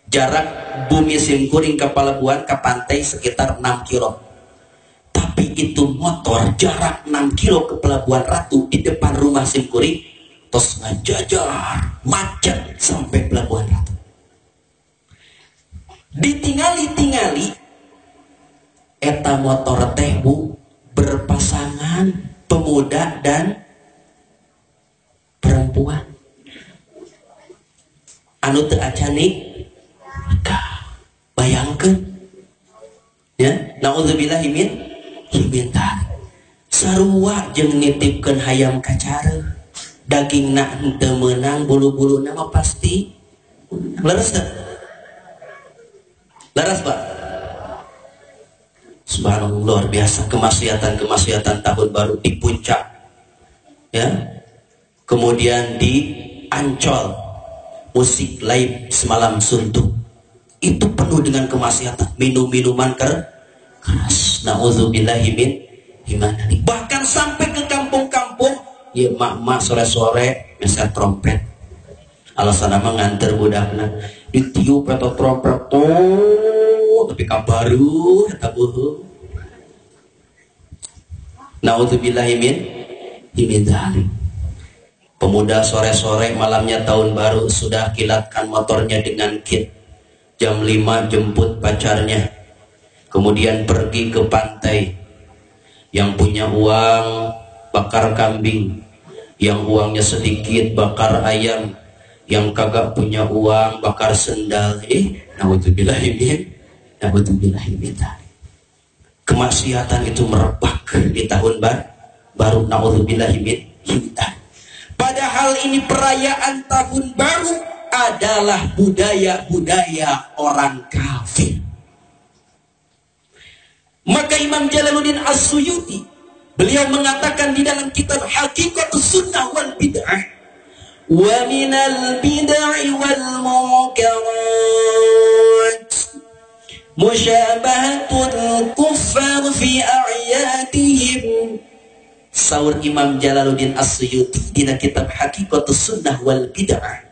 Jarak bumi Simkuring ke Palabuhan ke pantai sekitar 6 kilo. Tapi itu motor jarak 6 kilo ke Pelabuhan Ratu di depan rumah Simkuring terus ngajajar macet sampai Pelabuhan Ratu. Ditingali eta motor teh, Bu, berpasangan pemuda dan perempuan. Anu teu acanik bayangkeun ya, naudzubillahi min sarua jeung nitipkeun hayam kacara dagingna henteu meunang, bulu-buluna mah pasti leres teh. Leres, Pak. Subhanallah, luar biasa kemaksiatan tahun baru di puncak ya, kemudian di Ancol musik live semalam suntuk itu penuh dengan kemaksiatan, minuman keras. Nauzubillahi min himani. Bahkan sampai ke kampung-kampung, ya mak-mak sore-sore meset trompet. Alasan mah nganter budakna ditiup atau trompet tuh, tapi kabaru eta beuh. Nauzubillahi min dzalik. Pemuda sore-sore malamnya tahun baru sudah kilatkan motornya dengan kit. Jam 5 jemput pacarnya. Kemudian pergi ke pantai. Yang punya uang bakar kambing. Yang uangnya sedikit bakar ayam. Yang kagak punya uang bakar sendal. Naudzubillahi min. Kemaksiatan itu merebak di tahun baru. Naudzubillahi min. Padahal ini perayaan tahun baru adalah budaya-budaya orang kafir. Maka Imam Jalaluddin As-Suyuti, beliau mengatakan di dalam kitab Haqiqatus Sunnah wal Bid'ah, wa minal bid'ah wal munkarat musyabahatul kuffar fi a'yadihim. Saur Imam Jalaluddin As-Suyuti di kitab Haqiqatus Sunnah wal Bid'ah.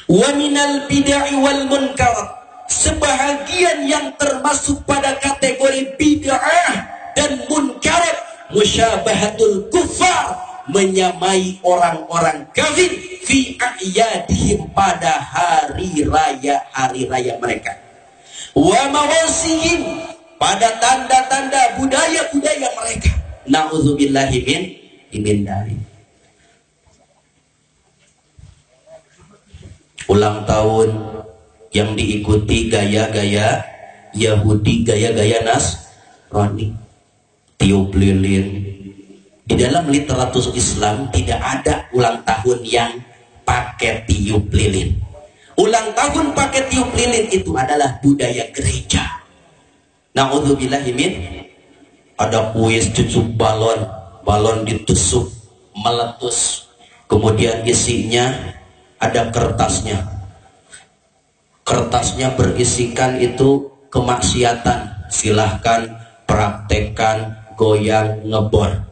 Wa minal bid'ah wal munkarat, sebahagian yang termasuk pada kategori bid'ah dan munkarat, musyabahatul kufar, menyamai orang-orang kafir fi a'yadihim, pada hari raya mereka. Wa mawasihim, pada tanda-tanda budaya-budaya mereka. Na'udzubillahi min dzalik. Ulang tahun yang diikuti gaya-gaya Yahudi, gaya-gaya Nasrani, tiup lilin. Di dalam literatur Islam tidak ada ulang tahun yang pakai tiup lilin. Ulang tahun pakai tiup lilin itu adalah budaya gereja. Na'udzubillahimin. Ada kuis cucuk balon, balon ditusuk, meletus, kemudian isinya ada kertasnya. Kertasnya berisikan itu kemaksiatan. Silahkan praktekkan goyang ngebor,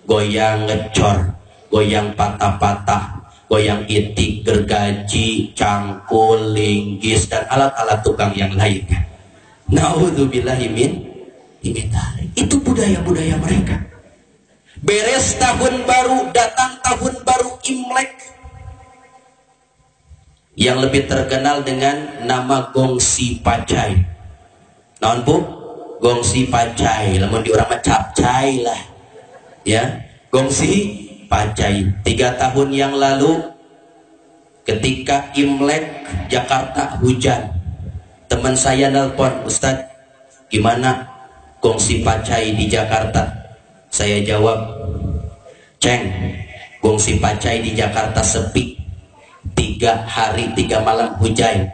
goyang ngecor, goyang patah-patah, goyang itik, gergaji, cangkul, linggis, dan alat-alat tukang yang lainnya. Na'udzubillahimin. Itu budaya-budaya mereka. Beres tahun baru, datang tahun baru Imlek, yang lebih terkenal dengan nama Gongsi Pacai. Naon Bu? Gongsi Pacai, lamun di urang mah capcai lah. Ya, Gongsi Pacai. 3 tahun yang lalu ketika Imlek Jakarta hujan, teman saya nelpon, "Ustadz, gimana Gongsi Pacai di Jakarta?" Saya jawab, "Ceng, Gongsi Pacai di Jakarta sepi. 3 hari 3 malam hujan.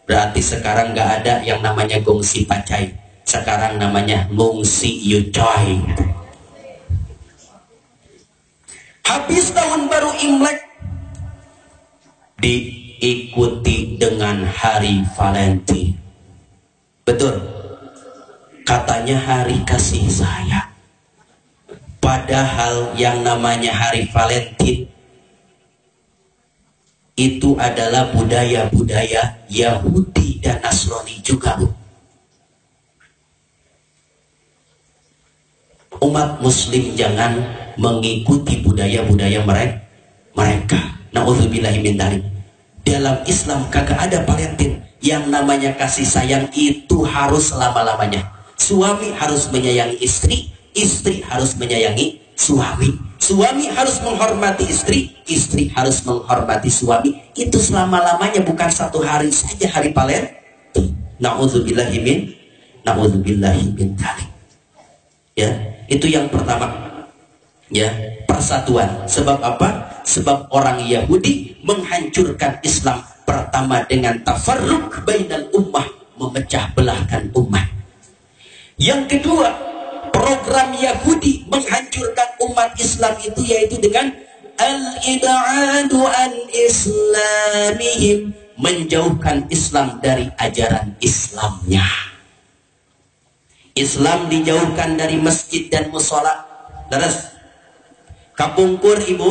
Berarti sekarang nggak ada yang namanya Gongsi Pacai. Sekarang namanya Ngungsi Yucoy." Habis tahun baru Imlek diikuti dengan hari Valentine. Betul, katanya hari kasih sayang. Padahal yang namanya hari Valentine itu adalah budaya-budaya Yahudi dan Nasrani juga, Bu. Umat muslim jangan mengikuti budaya-budaya mereka. Na'udzubillahi. Dalam Islam kagak ada Valentine. Yang namanya kasih sayang itu harus selama-lamanya. Suami harus menyayangi istri, istri harus menyayangi suami. Suami harus menghormati istri, istri harus menghormati suami. Itu selama-lamanya, bukan 1 hari saja hari Valentine. Na'udzubillahi. Ya, itu yang pertama. Ya, persatuan. Sebab apa? Sebab orang Yahudi menghancurkan Islam pertama dengan tafarruq bainal ummah, memecah belahkan umat. Yang kedua, program Yahudi menghancurkan umat Islam itu yaitu dengan al-ib'adu an islamihim, menjauhkan Islam dari ajaran Islamnya. Islam dijauhkan dari masjid dan musola. Terus kapungkur Ibu,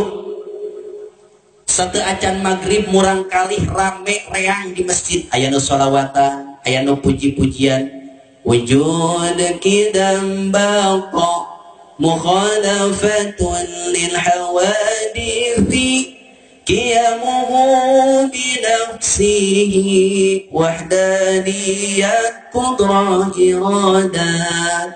satu acan maghrib murang kali rame reang di masjid, aya nu sholawatan, aya nu puji-pujian. Wujud kidam baqa mukhalafatun lil hawadithi qiyamuhu binafsihi wahdaniyat qudrah iradat.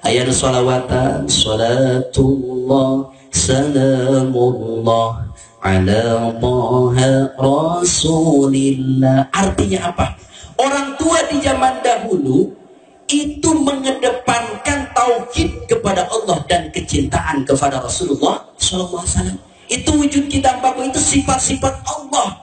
Aya nu sholawatan, salatullah salamullah ala taha rasulillah. Artinya apa? Orang tua di zaman dahulu itu mengedepankan tauhid kepada Allah dan kecintaan kepada Rasulullah SAW. Itu wujud kita baku, itu sifat-sifat Allah.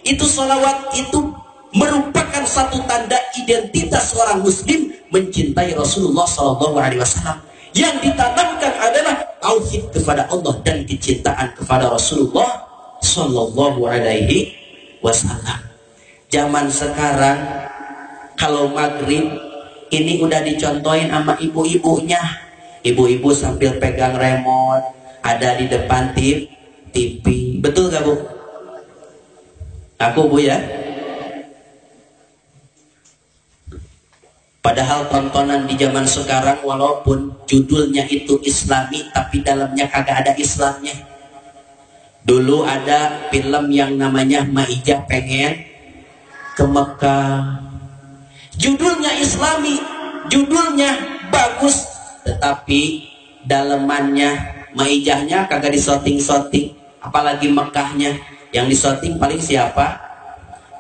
Itu salawat itu merupakan satu tanda identitas seorang muslim mencintai Rasulullah SAW. Yang ditanamkan adalah tauhid kepada Allah dan kecintaan kepada Rasulullah SAW. Zaman sekarang kalau maghrib ini udah dicontohin sama ibu-ibunya. Ibu-ibu sambil pegang remote, ada di depan TV. Betul gak Bu? Aku Bu ya. Padahal tontonan di zaman sekarang walaupun judulnya itu Islami, tapi dalamnya kagak ada Islamnya. Dulu ada film yang namanya Maijah Pengen ke Mekah. Judulnya Islami, judulnya bagus, tetapi dalemannya, Maijahnya kagak disoting-soting, apalagi Mekahnya. Yang disoting paling siapa?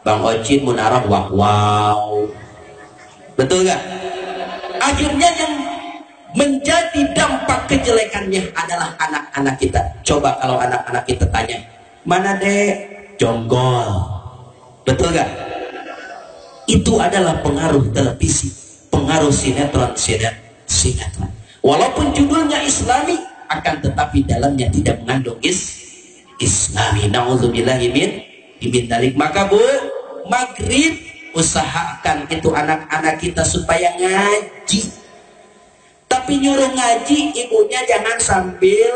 Bang Ocin munarah wow. Betul gak? Akhirnya yang menjadi dampak kejelekannya adalah anak-anak kita. Coba kalau anak-anak kita tanya, mana dek? Jonggol. Betul gak? Itu adalah pengaruh televisi, pengaruh sinetron. Walaupun judulnya Islami, akan tetapi dalamnya tidak mengandung Islami. Na'udzubillahi min dalik. Maka Bu, maghrib usahakan itu anak-anak kita supaya ngaji. Tapi nyuruh ngaji, ibunya jangan sambil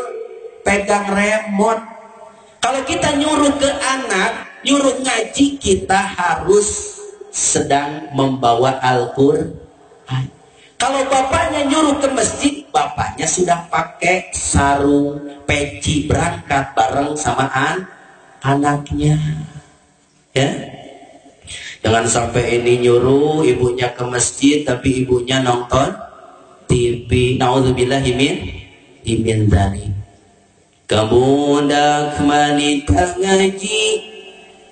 pegang remote. Kalau kita nyuruh ke anak, nyuruh ngaji, kita harus sedang membawa Al-Quran. Kalau bapaknya nyuruh ke masjid, bapaknya sudah pakai sarung, peci, berangkat bareng sama anaknya. Ya, jangan sampai ini nyuruh ibunya ke masjid, tapi ibunya nonton TV. Na'udzubillahi min dzalik. Kamudak manita ngaji,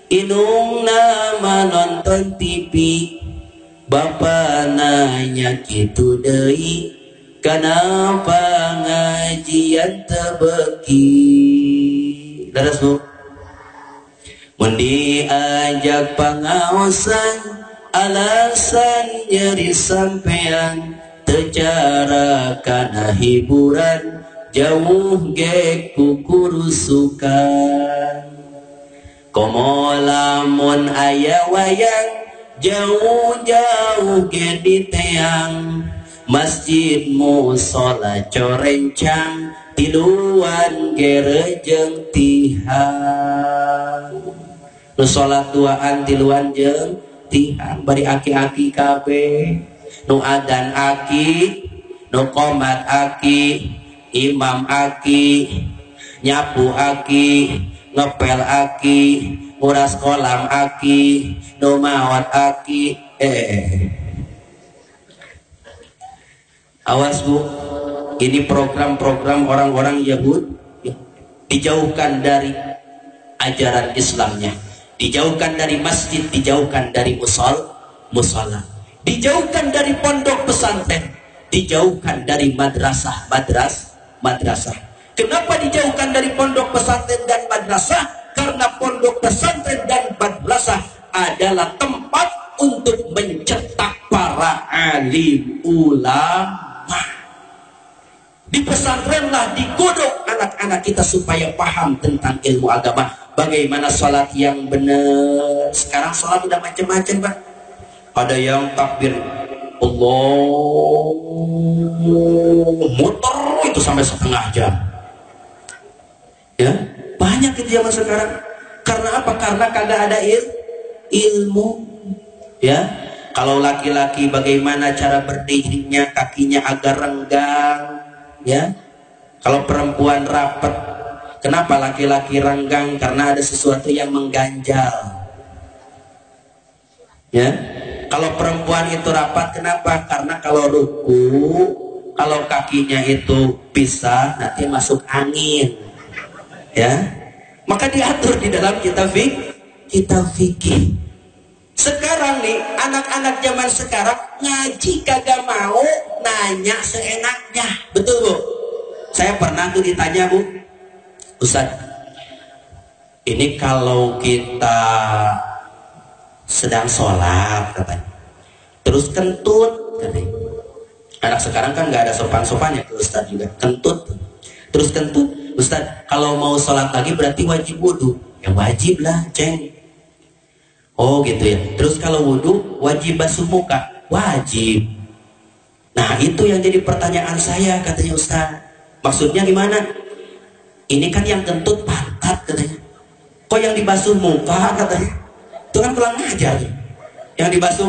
inung nama nonton TV. Bapak nanya gitu deui, kenapa ngajian tebeki? Leres Bu? Mun diajak pangaosan, alasan nyeri sampean, tecara kana hiburan, jauh ge kukurusukan. Komo lamun aya wayang, jauh-jauh ge di teang, masjid musola corencang, tiluan ge reujeng tihang. Nu salat duaan tiluan jeung tihang, bari aki-aki kabeh. Nu adan aki, nu qomat aki, imam aki, nyapu aki, ngepel aki, nguras kolam aki, nu maot aki. Awas Bu, ini program-program orang-orang Yahudi. Dijauhkan dari ajaran Islamnya, dijauhkan dari masjid, dijauhkan dari musola, dijauhkan dari pondok pesantren, dijauhkan dari madrasah. Kenapa dijauhkan dari pondok pesantren dan madrasah? Karena pondok pesantren dan madrasah adalah tempat untuk mencetak para alim ulama. Di pesantrenlah digodok anak-anak kita supaya paham tentang ilmu agama. Bagaimana sholat yang benar. Sekarang sholat udah macam-macam Pak. Ada yang takbir Allah muter itu sampai setengah jam. Ya, banyak di zaman sekarang. Karena apa? Karena kagak ada ilmu. Ya, kalau laki-laki bagaimana cara berdirinya, kakinya agak renggang. Ya, kalau perempuan rapat. Kenapa laki-laki renggang? Karena ada sesuatu yang mengganjal. Ya, kalau perempuan itu rapat, kenapa? Karena kalau ruku, kalau kakinya itu pisah, nanti masuk angin. Ya, maka diatur di dalam kitab fikih. Sekarang nih, anak-anak zaman sekarang ngaji kagak mau, nanya seenaknya. Betul Bu? Saya pernah tuh ditanya Bu, Ustaz, ini kalau kita sedang sholat katanya, terus kentut katanya. Anak sekarang kan nggak ada sopan-sopannya ke Ustaz juga, kentut. Terus kentut, Ustaz, kalau mau sholat lagi berarti wajib wudhu. Ya wajib lah, ceng. Oh gitu ya. Terus kalau wudhu wajib basuh muka, wajib. Nah itu yang jadi pertanyaan saya, katanya Ustaz. Maksudnya gimana? Ini kan yang kentut pantat katanya. Kok yang dibasuh muka katanya? Itu kan kurang ajar. Yang dibasuh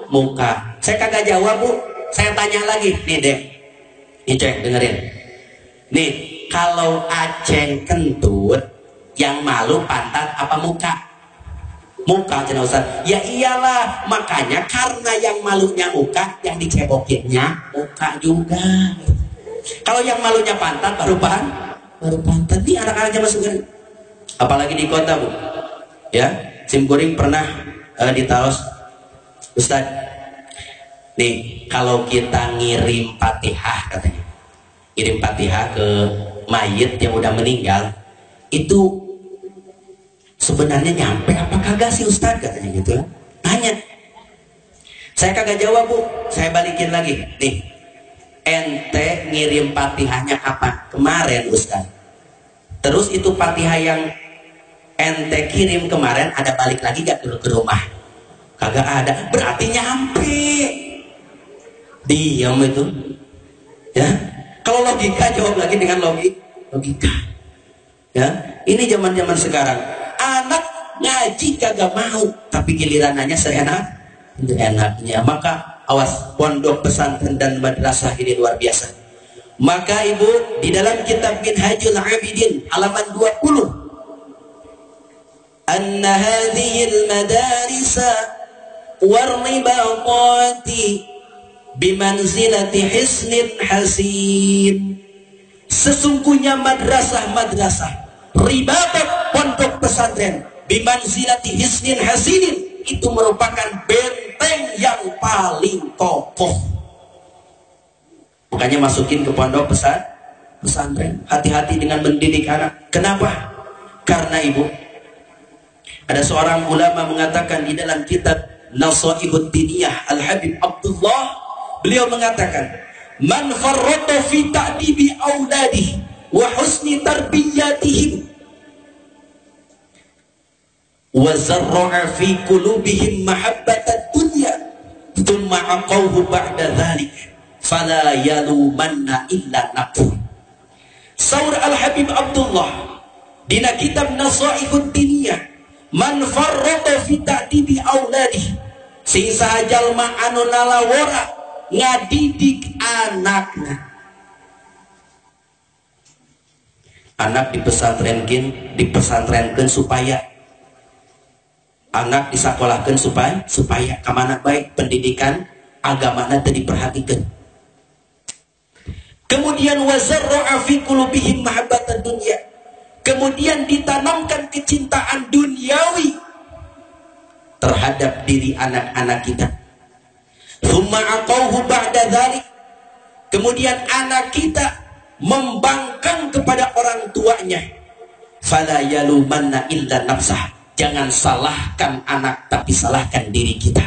muka. Saya kagak jawab Bu. Saya tanya lagi. Nih Dek. Nih Cek, dengerin. Nih, kalau Aceng kentut, yang malu pantat apa muka? Muka, cina Ustaz. Ya iyalah, makanya karena yang malunya muka, yang dicebokinnya muka juga. Kalau yang malunya pantat baru pantat. Ini anak-anak zaman sekarang. Apalagi di kota Bu. Ya, Sim Kuring pernah Di taos Ustaz, nih kalau kita ngirim Fatihah katanya, kirim Fatihah ke mayit yang udah meninggal, itu sebenarnya nyampe apa kagak sih Ustaz katanya gitu ya. Tanya. Saya kagak jawab Bu, saya balikin lagi. Nih, ente ngirim Fatihahnya kapan? Kemarin Ustaz. Terus itu Fatihah yang ente kirim kemarin ada balik lagi gak ke rumah? Kagak ada, berarti nyampe. Diam itu. Ya. Kalau logika jawab lagi dengan logika. Ya, ini zaman-zaman sekarang. Anak ngaji kagak mau, tapi giliran nanya seenaknya. Maka awas, pondok pesantren dan madrasah ini luar biasa. Maka Ibu, di dalam kitab Minhajul Abidin halaman 20, anna hadhil madarisa warribatati bimanzilati hisnin hasin. Sesungguhnya madrasah-madrasah, ribatat pondok pesantren, bimanzilati hisnin hasinin, itu merupakan benteng yang paling kokoh. Makanya masukin ke pondok pesantren. Hati-hati dengan mendidik anak. Kenapa? Karena Ibu, ada seorang ulama mengatakan di dalam kitab Nasaihud Diniyah Al-Habib Abdullah, beliau mengatakan, man farrata fi ta'dibi auladihi wa husni tarbiyatihim wa zarra'a fi qulubihim mahabbatad dunya thumma aqawhu ba'da dhalik fala yalumanna illa nafsuh. Saur Al-Habib Abdullah dina kitab Nasaihud Diniyah, man farrata fi ta'dibi auladihi, sing sahajal ma anu nalawara ngadidik anakna. Anak dipesantrenkeun supaya anak disakolahkeun supaya kamana baik, pendidikan agamana teu diperhatikeun. Kemudian wazarra'a fi qulubihim mahabbatad dunya, kemudian ditanamkan kecintaan duniawi terhadap diri anak-anak kita. Tsumma aqauhu ba'da dzalik, kemudian anak kita membangkang kepada orang tuanya. Fala yalumanna illa nafsah, jangan salahkan anak tapi salahkan diri kita.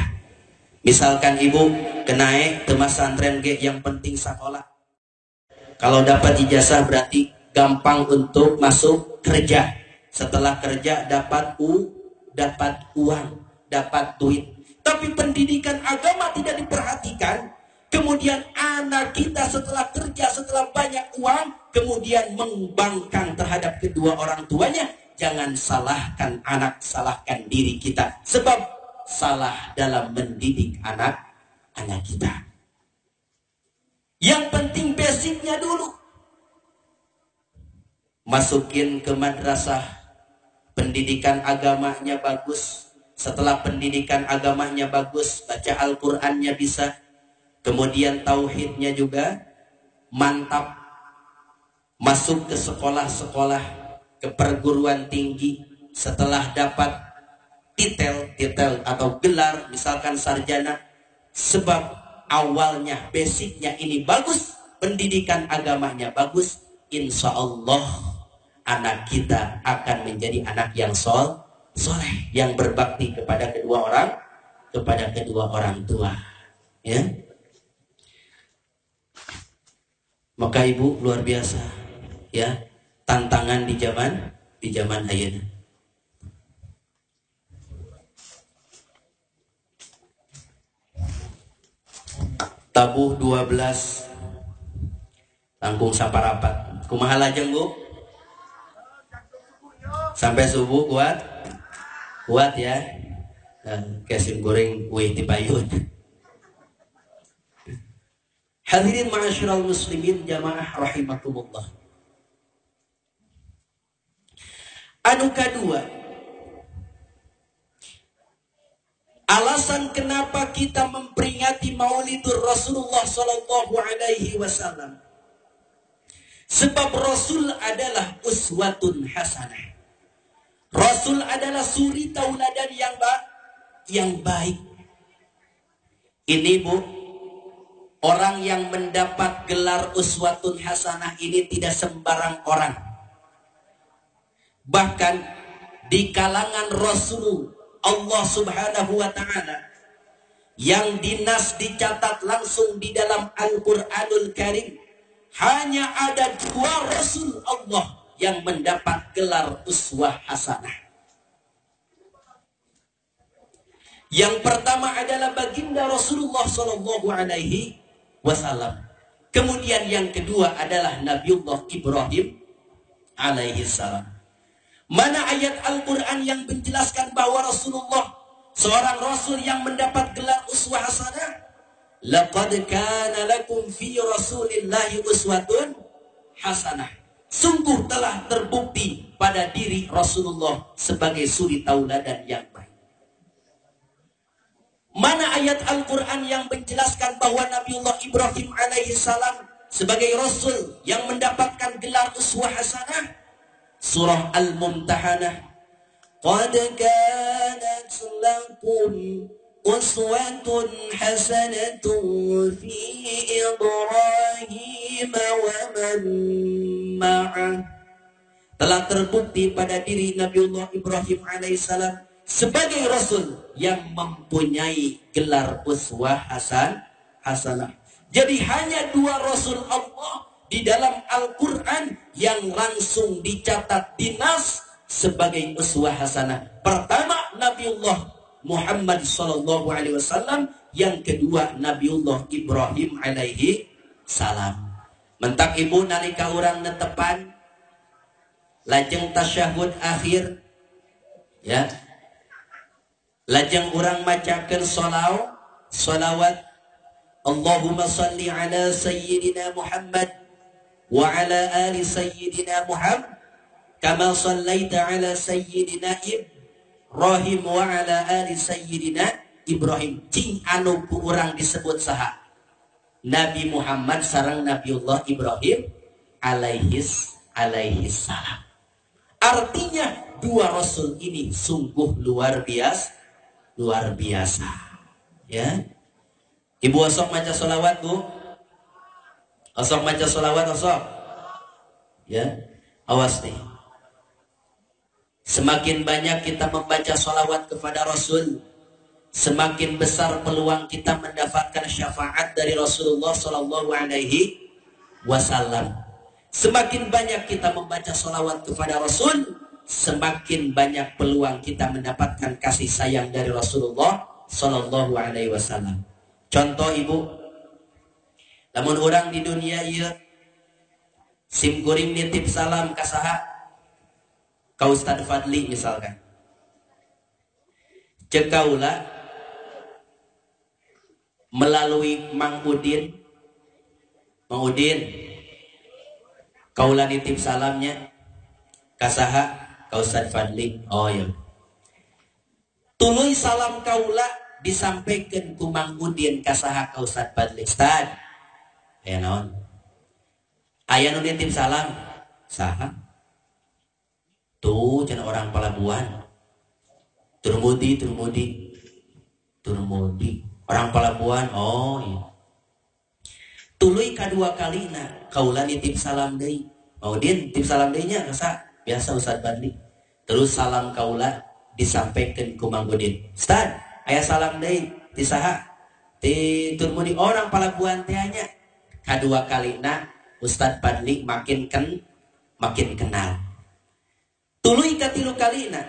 Misalkan ibu kenaik ke pesantren ge, yang penting sekolah. Kalau dapat ijazah berarti gampang untuk masuk kerja. Setelah kerja dapat uang, dapat duit. Tapi pendidikan agama tidak diperhatikan. Kemudian anak kita setelah kerja, setelah banyak uang, kemudian membangkang terhadap kedua orang tuanya. Jangan salahkan anak, salahkan diri kita. Sebab salah dalam mendidik anak kita. Yang penting basicnya dulu. Masukin ke madrasah, pendidikan agamanya bagus. Setelah pendidikan agamanya bagus, baca Al-Qur'annya bisa, kemudian tauhidnya juga mantap. Masuk ke sekolah-sekolah, ke perguruan tinggi. Setelah dapat titel atau gelar, misalkan sarjana, sebab awalnya basicnya ini bagus, pendidikan agamanya bagus, insya Allah anak kita akan menjadi anak yang soleh, yang berbakti kepada kedua orang tua. Ya, maka ibu luar biasa, ya, tantangan di zaman ayeuna. Tabuh 12 langkung saparapat. Kumaha lajeng Bu? Sampai subuh kuat ya. Kasim goreng wih dipayun. Hadirin ma'asyiral muslimin jamaah rahimakumullah. Anu kedua, alasan kenapa kita memperingati Maulidur Rasulullah sallallahu alaihi wasallam. Sebab Rasul adalah uswatun hasanah. Rasul adalah suri tauladan yang baik. Ini Bu, orang yang mendapat gelar uswatun hasanah ini tidak sembarang orang. Bahkan di kalangan Rasul Allah Subhanahu wa Ta'ala, yang dinas dicatat langsung di dalam Al-Quranul Karim, hanya ada 2 Rasul Allah yang mendapat gelar uswah hasanah. Yang pertama adalah baginda Rasulullah Sallallahu Alaihi Wasallam. Kemudian yang kedua adalah Nabiullah Ibrahim alaihi salam. Mana ayat Al-Quran yang menjelaskan bahwa Rasulullah seorang Rasul yang mendapat gelar uswah hasanah? Laqad kana lakum fi Rasulillahi uswatun hasanah. Sungguh telah terbukti pada diri Rasulullah sebagai suri tauladan yang baik. Mana ayat Al-Quran yang menjelaskan bahwa Nabiullah Ibrahim alaihi salam sebagai Rasul yang mendapatkan gelar uswah hasanah? Surah Al-Mumtahanah. Qad kanat lakum uswatun hasanatun fi Ibrahim wa man ma'ah. Telah terbukti pada diri Nabiullah Ibrahim alaihissalam sebagai Rasul yang mempunyai gelar uswah hasanah. Jadi hanya 2 Rasul Allah di dalam Al-Quran yang langsung dicatat dinas sebagai uswah hasanah. Pertama Nabiullah Muhammad sallallahu alaihi wasallam, yang kedua Nabiullah Ibrahim alaihi salam. Mentak ibu nalika urang netepan lajeng tasyahud akhir ya, lajeng urang macakeun sholawat Allahumma salli ala sayyidina Muhammad wa ala ali sayyidina Muhammad kama sallaita ala sayyidina Ibrahim wa ala ali sayyidina Ibrahim. Cing anu ku urang disebut saha? Nabi Muhammad sareng Nabiullah Ibrahim alaihi salam. Artinya 2 Rasul ini sungguh luar biasa. Ya. Ibu osok maca sholawat Bu. Osok maca sholawat osok. Ya. Awas nih. Semakin banyak kita membaca sholawat kepada Rasul, semakin besar peluang kita mendapatkan syafaat dari Rasulullah Sallallahu Alaihi Wasallam. Semakin banyak kita membaca sholawat kepada Rasul, semakin banyak peluang kita mendapatkan kasih sayang dari Rasulullah Sallallahu Alaihi Wasallam. Contoh ibu, lamun orang di dunia ieu sim kuring nitip salam ka saha? Ka Ustad Fadli misalkan. Ceuk kaula melalui Mang Udin, kaula nitip salamnya ka saha? Ka Ustad Fadli. Oh iya. Tuluy salam kaula disampaikan ku Mang Udin ka saha? Ka Ustad Fadli. Ustad, aya naon? Aya nu nitip salam saha? Tuh cenah orang Palabuhan. Turmudi. Orang Palabuhan. Oh iya. Tuluy kadua kalina kaula nitip salam deui. Maudin tip salam deui nya kasa biasa Ustad Badli. Terus salam kaula disampaikan ku Mang Udin. Ustad, aya salam deui ti saha? Ti Turmudi orang Palabuhan teh nya. Kadua kalina Ustad Badli makin kenal. Tuluy katilu kalina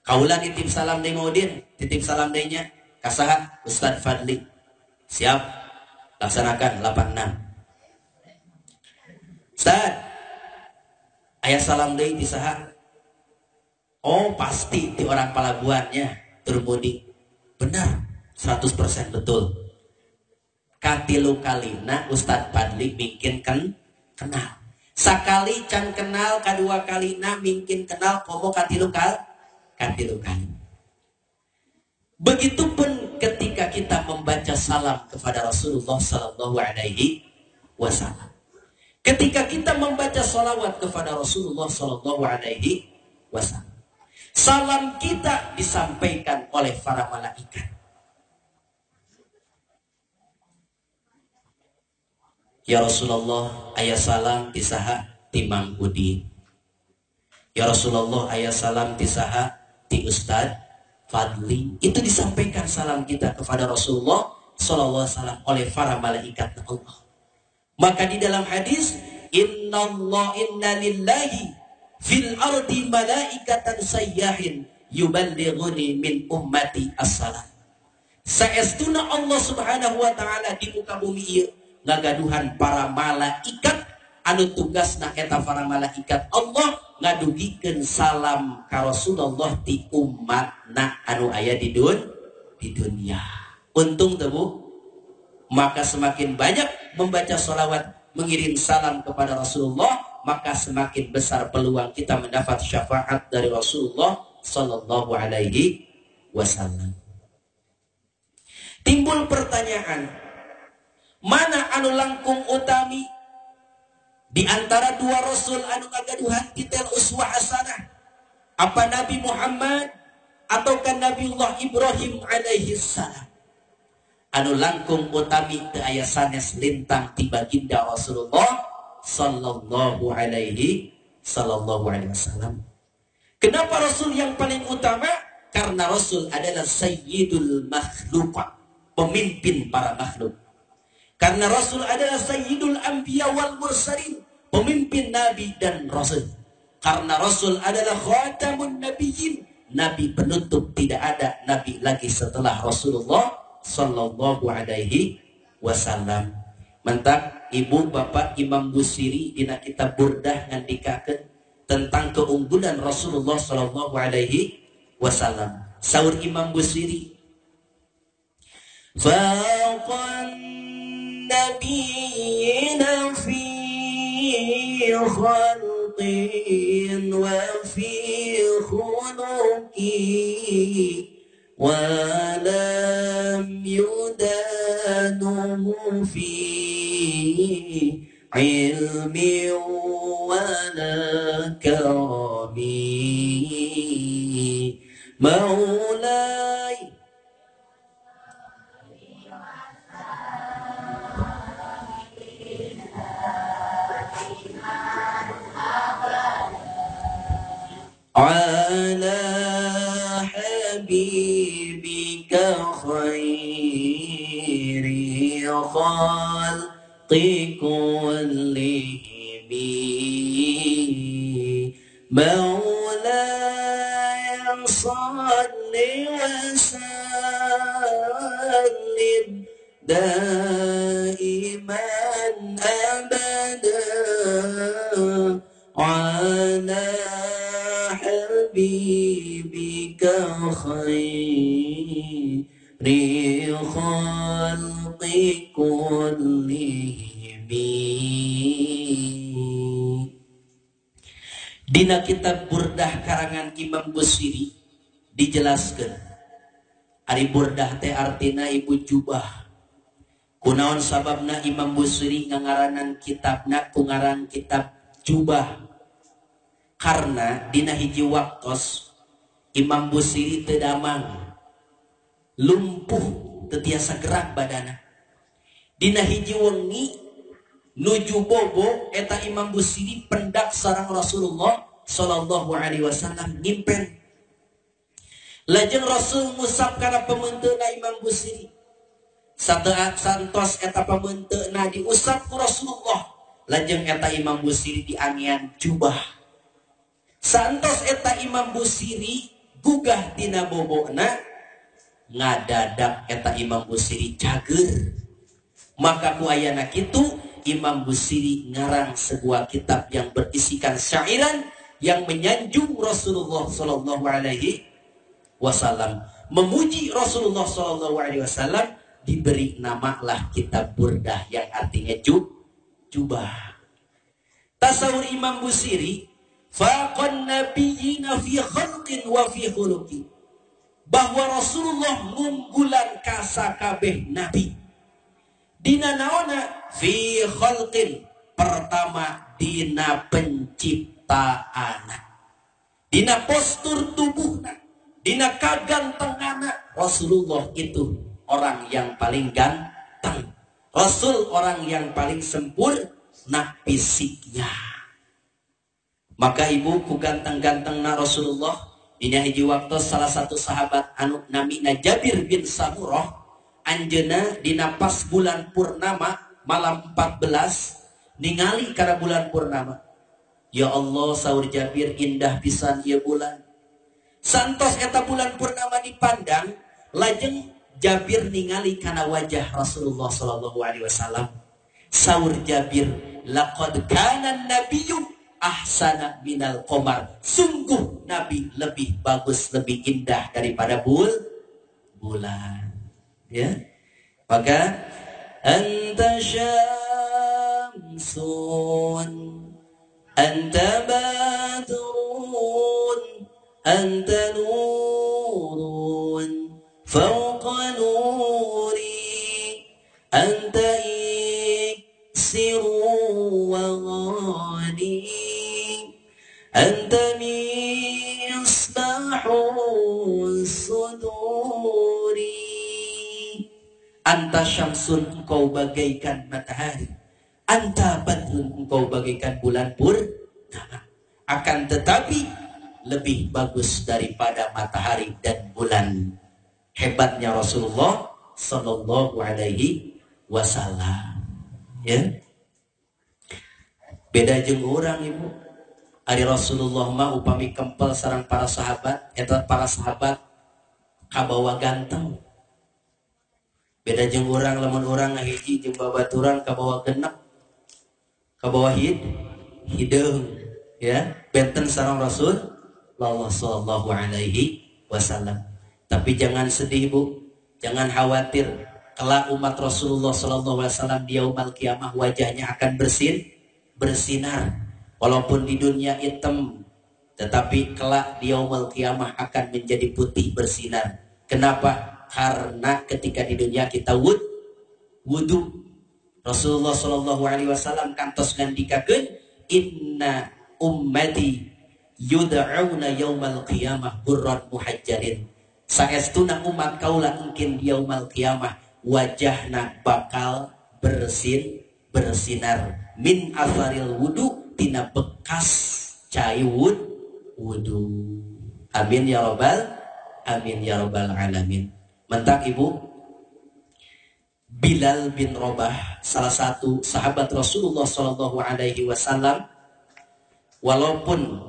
kaula nitip salam deui Maudin, titip salam deui nya ka saha? Ustad Fadli. Siap, laksanakan 86. Ustad, aya salam deui ti saha? Oh pasti ti orang Palabuhannya Turmudi. Benar, 100% betul. Katilu kalina Ustad Fadli mungkin kenal. Sakali can kenal, kadua kalina mungkin kenal, komo katilu kali. Begitupun ketika kita membaca salam kepada Rasulullah Sallallahu Alaihi Wasallam. Ketika kita membaca salawat kepada Rasulullah Sallallahu Alaihi Wasallam, Salam kita disampaikan oleh para malaikat. Ya Rasulullah, ayah salam tisaha ti Mang Udin. Ya Rasulullah, ayah salam tisaha ti Ustad Fadli. Itu disampaikan salam kita kepada Rasulullah sallallahu alaihi wasallam oleh para malaikat Allah. Maka di dalam hadis, inna lillahi fil ardi malaikatan sayyahin yuballighuni min ummati as-salam. Saestuna Allah Subhanahu wa taala di muka bumi ieu ngagaduhan para malaikat anu tugasna eta para malaikat Allah ngadugikeun salam ka Rasulullah ti umatna anu aya di dunia. Untung teu Bu? Maka semakin banyak membaca sholawat mengirim salam kepada Rasulullah, maka semakin besar peluang kita mendapat syafaat dari Rasulullah sallallahu alaihi wasallam. Timbul pertanyaan, mana anu langkung utami di antara dua rasul anu ngagaduhan kitel uswah hasanah? Apa Nabi Muhammad ataukah Nabiullah Ibrahim alaihi salam? Anu langkung utami teu aya sanes lintang ti baginda Rasulullah sallallahu alaihi wasallam. Kenapa rasul yang paling utama? Karena rasul adalah sayyidul makhluk, pemimpin para makhluk. Karena Rasul adalah Sayyidul Anbiya wal Mursalin, pemimpin Nabi dan Rasul. Karena Rasul adalah Khatamun Nabiyyin, Nabi penutup, tidak ada Nabi lagi setelah Rasulullah sallallahu alaihi wasallam. Mantap Ibu Bapak Imam Busiri dina kitab Burdah ngandikakeun tentang keunggulan Rasulullah sallallahu alaihi wasallam. Saur Imam Busiri, faqan nabiyina fi khalqin wa fi khuluqi wa lam yudanu fi ilmi wa la karami maulai ala habibika khairi khalqi kullihim maulaya salli wa sallim daiman abada ala habibika khairi khalqi kullihim. Dina kitab Burdah karangan Imam Busiri dijelaskan ari Burdah teh artina ibu jubah. Kunaon sababna Imam Busiri ngangaranan kitabna ku ngaran kitab jubah? Karena dina hiji waktos Imam Busiri teu damang, lumpuh teu tiasa gerak badana. Dina hiji wengi nuju bobo eta Imam Busiri pendak sareng Rasulullah sallallahu alaihi wasallam ngimpen. Lajeng Rasul ngusap kana pementeuna Imam Busiri. Sateat santos eta pementeuna diusap ku Rasulullah. Lajeng eta Imam Busiri diangian jubah. Santos eta Imam Busiri gugah tina bobona, ngadadak eta Imam Busiri cager. Maka ku ayana kitu Imam Busiri ngarang sebuah kitab yang berisikan syairan yang menyanjung Rasulullah sallallahu alaihi wasallam, memuji Rasulullah sallallahu alaihi wasallam, diberi namalah kitab Burdah yang artinya jubah. Tasawur Imam Busiri, faqan nabiyina fi khalqin wa fi khuluqin, bahwa Rasulullah ngunggulan ka sakabeh nabi. Dina naona fi khalqin, pertama dina penciptaan. dina postur tubuhna, dina kagantengana. Rasulullah itu orang yang paling ganteng. Rasul orang yang paling sempurna fisiknya. Maka ibu ku ganteng-gantengna Rasulullah, dina hiji waktu salah satu sahabat anu namina Jabir bin Samurah, anjeuna dina pas bulan purnama malam 14 ningali kana bulan purnama. Ya Allah, saur Jabir, indah pisan ieu bulan. Santos eta bulan purnama dipandang, lajeng Jabir ningali kana wajah Rasulullah sallallahu alaihi wasallam. Saur Jabir, laqad kana nabiyyu ahsana minal qamar. Sungguh Nabi lebih bagus, lebih indah daripada bulan. Ya. Maka anta syamsun, anta badrun, anta nurun fawqa nuri, anta iksiru wa ghani, anta misbahu suduri. Anta syamsun, engkau bagaikan matahari. Anta badrun, engkau bagaikan bulan purnama. Akan tetapi lebih bagus daripada matahari dan bulan. Hebatnya Rasulullah sallallahu alaihi wasallam. Ya. Beda jeung urang ibu. Ari Rasulullah mah upami kempel sareng para sahabat, eta para sahabat kabawa ganteng. Beda jeung urang, lamun urang ngahiji jeung babaturan kabawa genep, kabawa hideung, ya. Benten sareng Rasulullah sallallahu alaihi wasallam. Tapi jangan sedih bu, jangan khawatir. Kelak umat Rasulullah sallallahu alaihi wasallam di yaumul kiamah wajahnya akan bersinar. Walaupun di dunia hitam, tetapi kelak di yaumul kiamah akan menjadi putih bersinar. Kenapa? Karena ketika di dunia kita wudu, Rasulullah sallallahu alaihi wasallam kantos ngandikakeun, inna ummati yud'auna yaumal qiyamah burran muhajjalin. Saestuna umat kaula engkin di yaumul qiyamah wajahna bakal bersinar min atharil wudu, tina bekas cai wudu. Amin ya rabbal alamin. Mentak ibu, Bilal bin Rabah, salah satu sahabat Rasulullah sallallahu alaihi wasallam, walaupun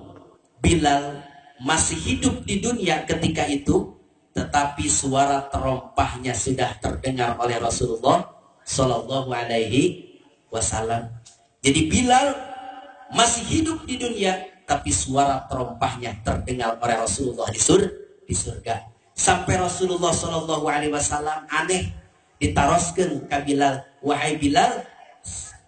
Bilal masih hidup di dunia ketika itu, tetapi suara terompahnya sudah terdengar oleh Rasulullah sallallahu alaihi wasallam. Jadi Bilal masih hidup di dunia, tapi suara terompahnya terdengar oleh Rasulullah di surga. Sampai Rasulullah sallallahu alaihi wasallam aneh, ditaroskeun ka Bilal, wahai Bilal,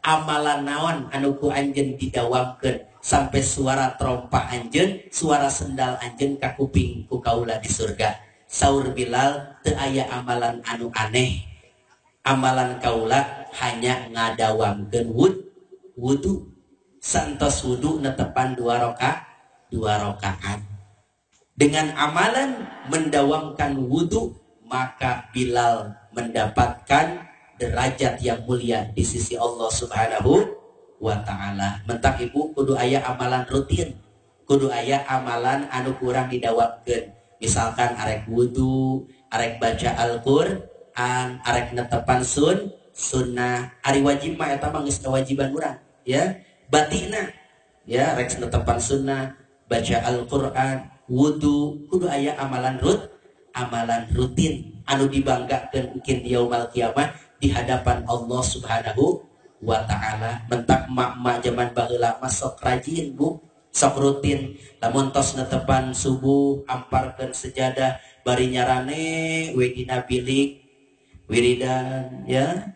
amalan naon anu ku anjeun didawamkeun sampai suara terompah anjeun, suara sendal anjeun ka kuping ku kaula di surga. Saur Bilal, teu aya amalan anu aneh. Amalan kaula hanya ngadawamkeun wudu. Santos wudu netepan 2 rakaat. Dengan amalan mendawamkan wudu, maka Bilal mendapatkan derajat yang mulia di sisi Allah Subhanahu wa ta'ala. Mentak ibu kudu aya amalan rutin, kudu aya amalan anu kurang didawamkeun. Misalkan arek wudu, arek baca Al-Qur'an, arek netepan sunnah. Ari wajib mah eta mah geus kewajiban urang, ya. Batina, ya, arek netepan sunnah, baca Al-Qur'an, wudu, kudu aya amalan rutin anu dibanggakeun mungkin di yaumul kiamah di hadapan Allah Subhanahu wa ta'ala. Mentak mak-mak zaman baheula mah sok rajin bu, sok rutin. Lamun tos netepan subuh amparkeun sejadah bari nyarane we dina bilik wiridan, ya.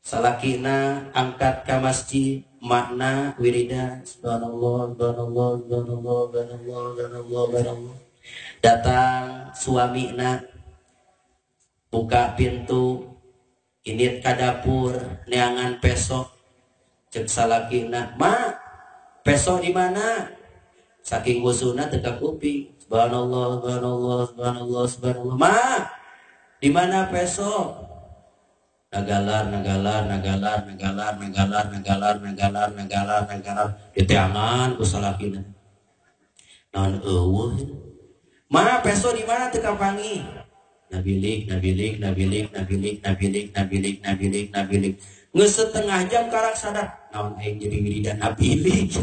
Salakina angkat ka masjid, makna wiridan subhanallah subhanallah subhanallah subhanallah subhanallah subhanallah. Datang suamina buka pintu, init ka dapur neangan peso, cek salakina, "Ma, peso di mana?" Saking khusuna teka kuping. Subhanallah, subhanallah, subhanallah, subhanallah. Ma, di mana peso? Nagalar. Di tangan ku salakina. Naon eueuh. Ma, peso di mana teu kapangi? Nabilik. Geus setengah jam karak sadar. Naon aing jadi wiridan nabilik.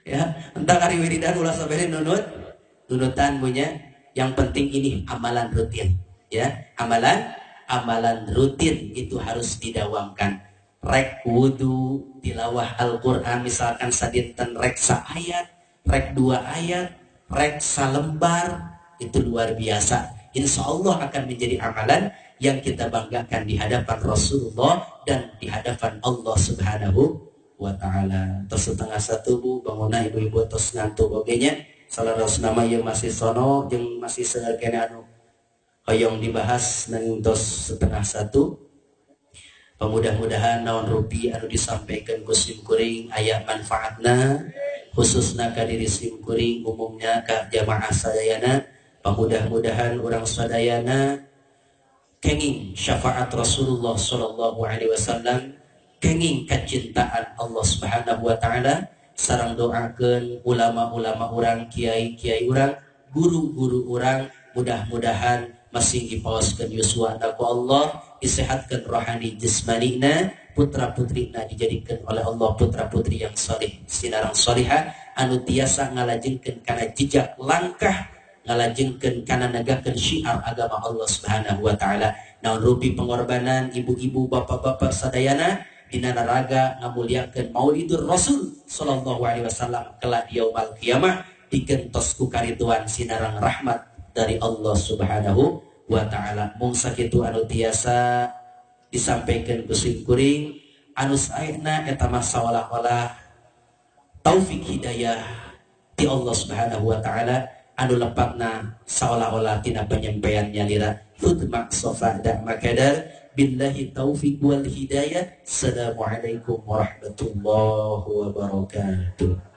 Ya, entah kali wiridan ulah sabere nunutan punya. Yang penting ini amalan rutin. Ya, amalan rutin itu harus didawamkan. Rek wudu, tilawah Al-Qur'an misalkan sadinten rek saayat, rek 2 ayat, rek salembar, itu luar biasa. Insya Allah akan menjadi amalan yang kita banggakan di hadapan Rasulullah dan di hadapan Allah Subhanahu wa ta'ala. Terus setengah 1 Bu bangunna ibu-ibu tos ngantuk ogenya salaras nama yang masih sono yang masih seharganya hoyong dibahas nang tos setengah 1. Mudah-mudahan naon rupi anu disampaikan ku sim kuring aya manfaatna khususna ka diri sim kuring umumnya ka jamaah sadayana. Mudah-mudahan urang sadayana kenging syafaat Rasulullah sallallahu alaihi wasallam, kenging kecintaan Allah Subhanahu wa taala, sareng doakeun ulama-ulama urang, kiai-kiai urang, guru-guru urang, mudah-mudahan masih dipaoskeun yuswana ku Allah, disehatkan rohani jasmanina, putra-putrina dijadikan oleh Allah putra-putri yang saleh, sinarang salihah anu tiasa ngalajengkeun kana jejak langkah, ngalajengkeun kana negakeun syiar agama Allah Subhanahu wa taala. Naon rupi pengorbanan ibu-ibu, bapak-bapak sadayana dina naraga ngamuliakeun Maulidur Rasul sallallahu alaihi wasallam kelak yaumul qiyamah digentos ku kariduan sinarang rahmat dari Allah Subhanahu wa ta'ala. Mung sakitu anu tiasa disampaikan ku sim kuring anu saena eta mah saolah-olah taufik hidayah ti Allah Subhanahu wa ta'ala, anu lepatna saolah-olah tina penyampaian nyalira hudma sofa da makadar billahi taufik wal hidayah. Assalamualaikum warahmatullahi wabarakatuh.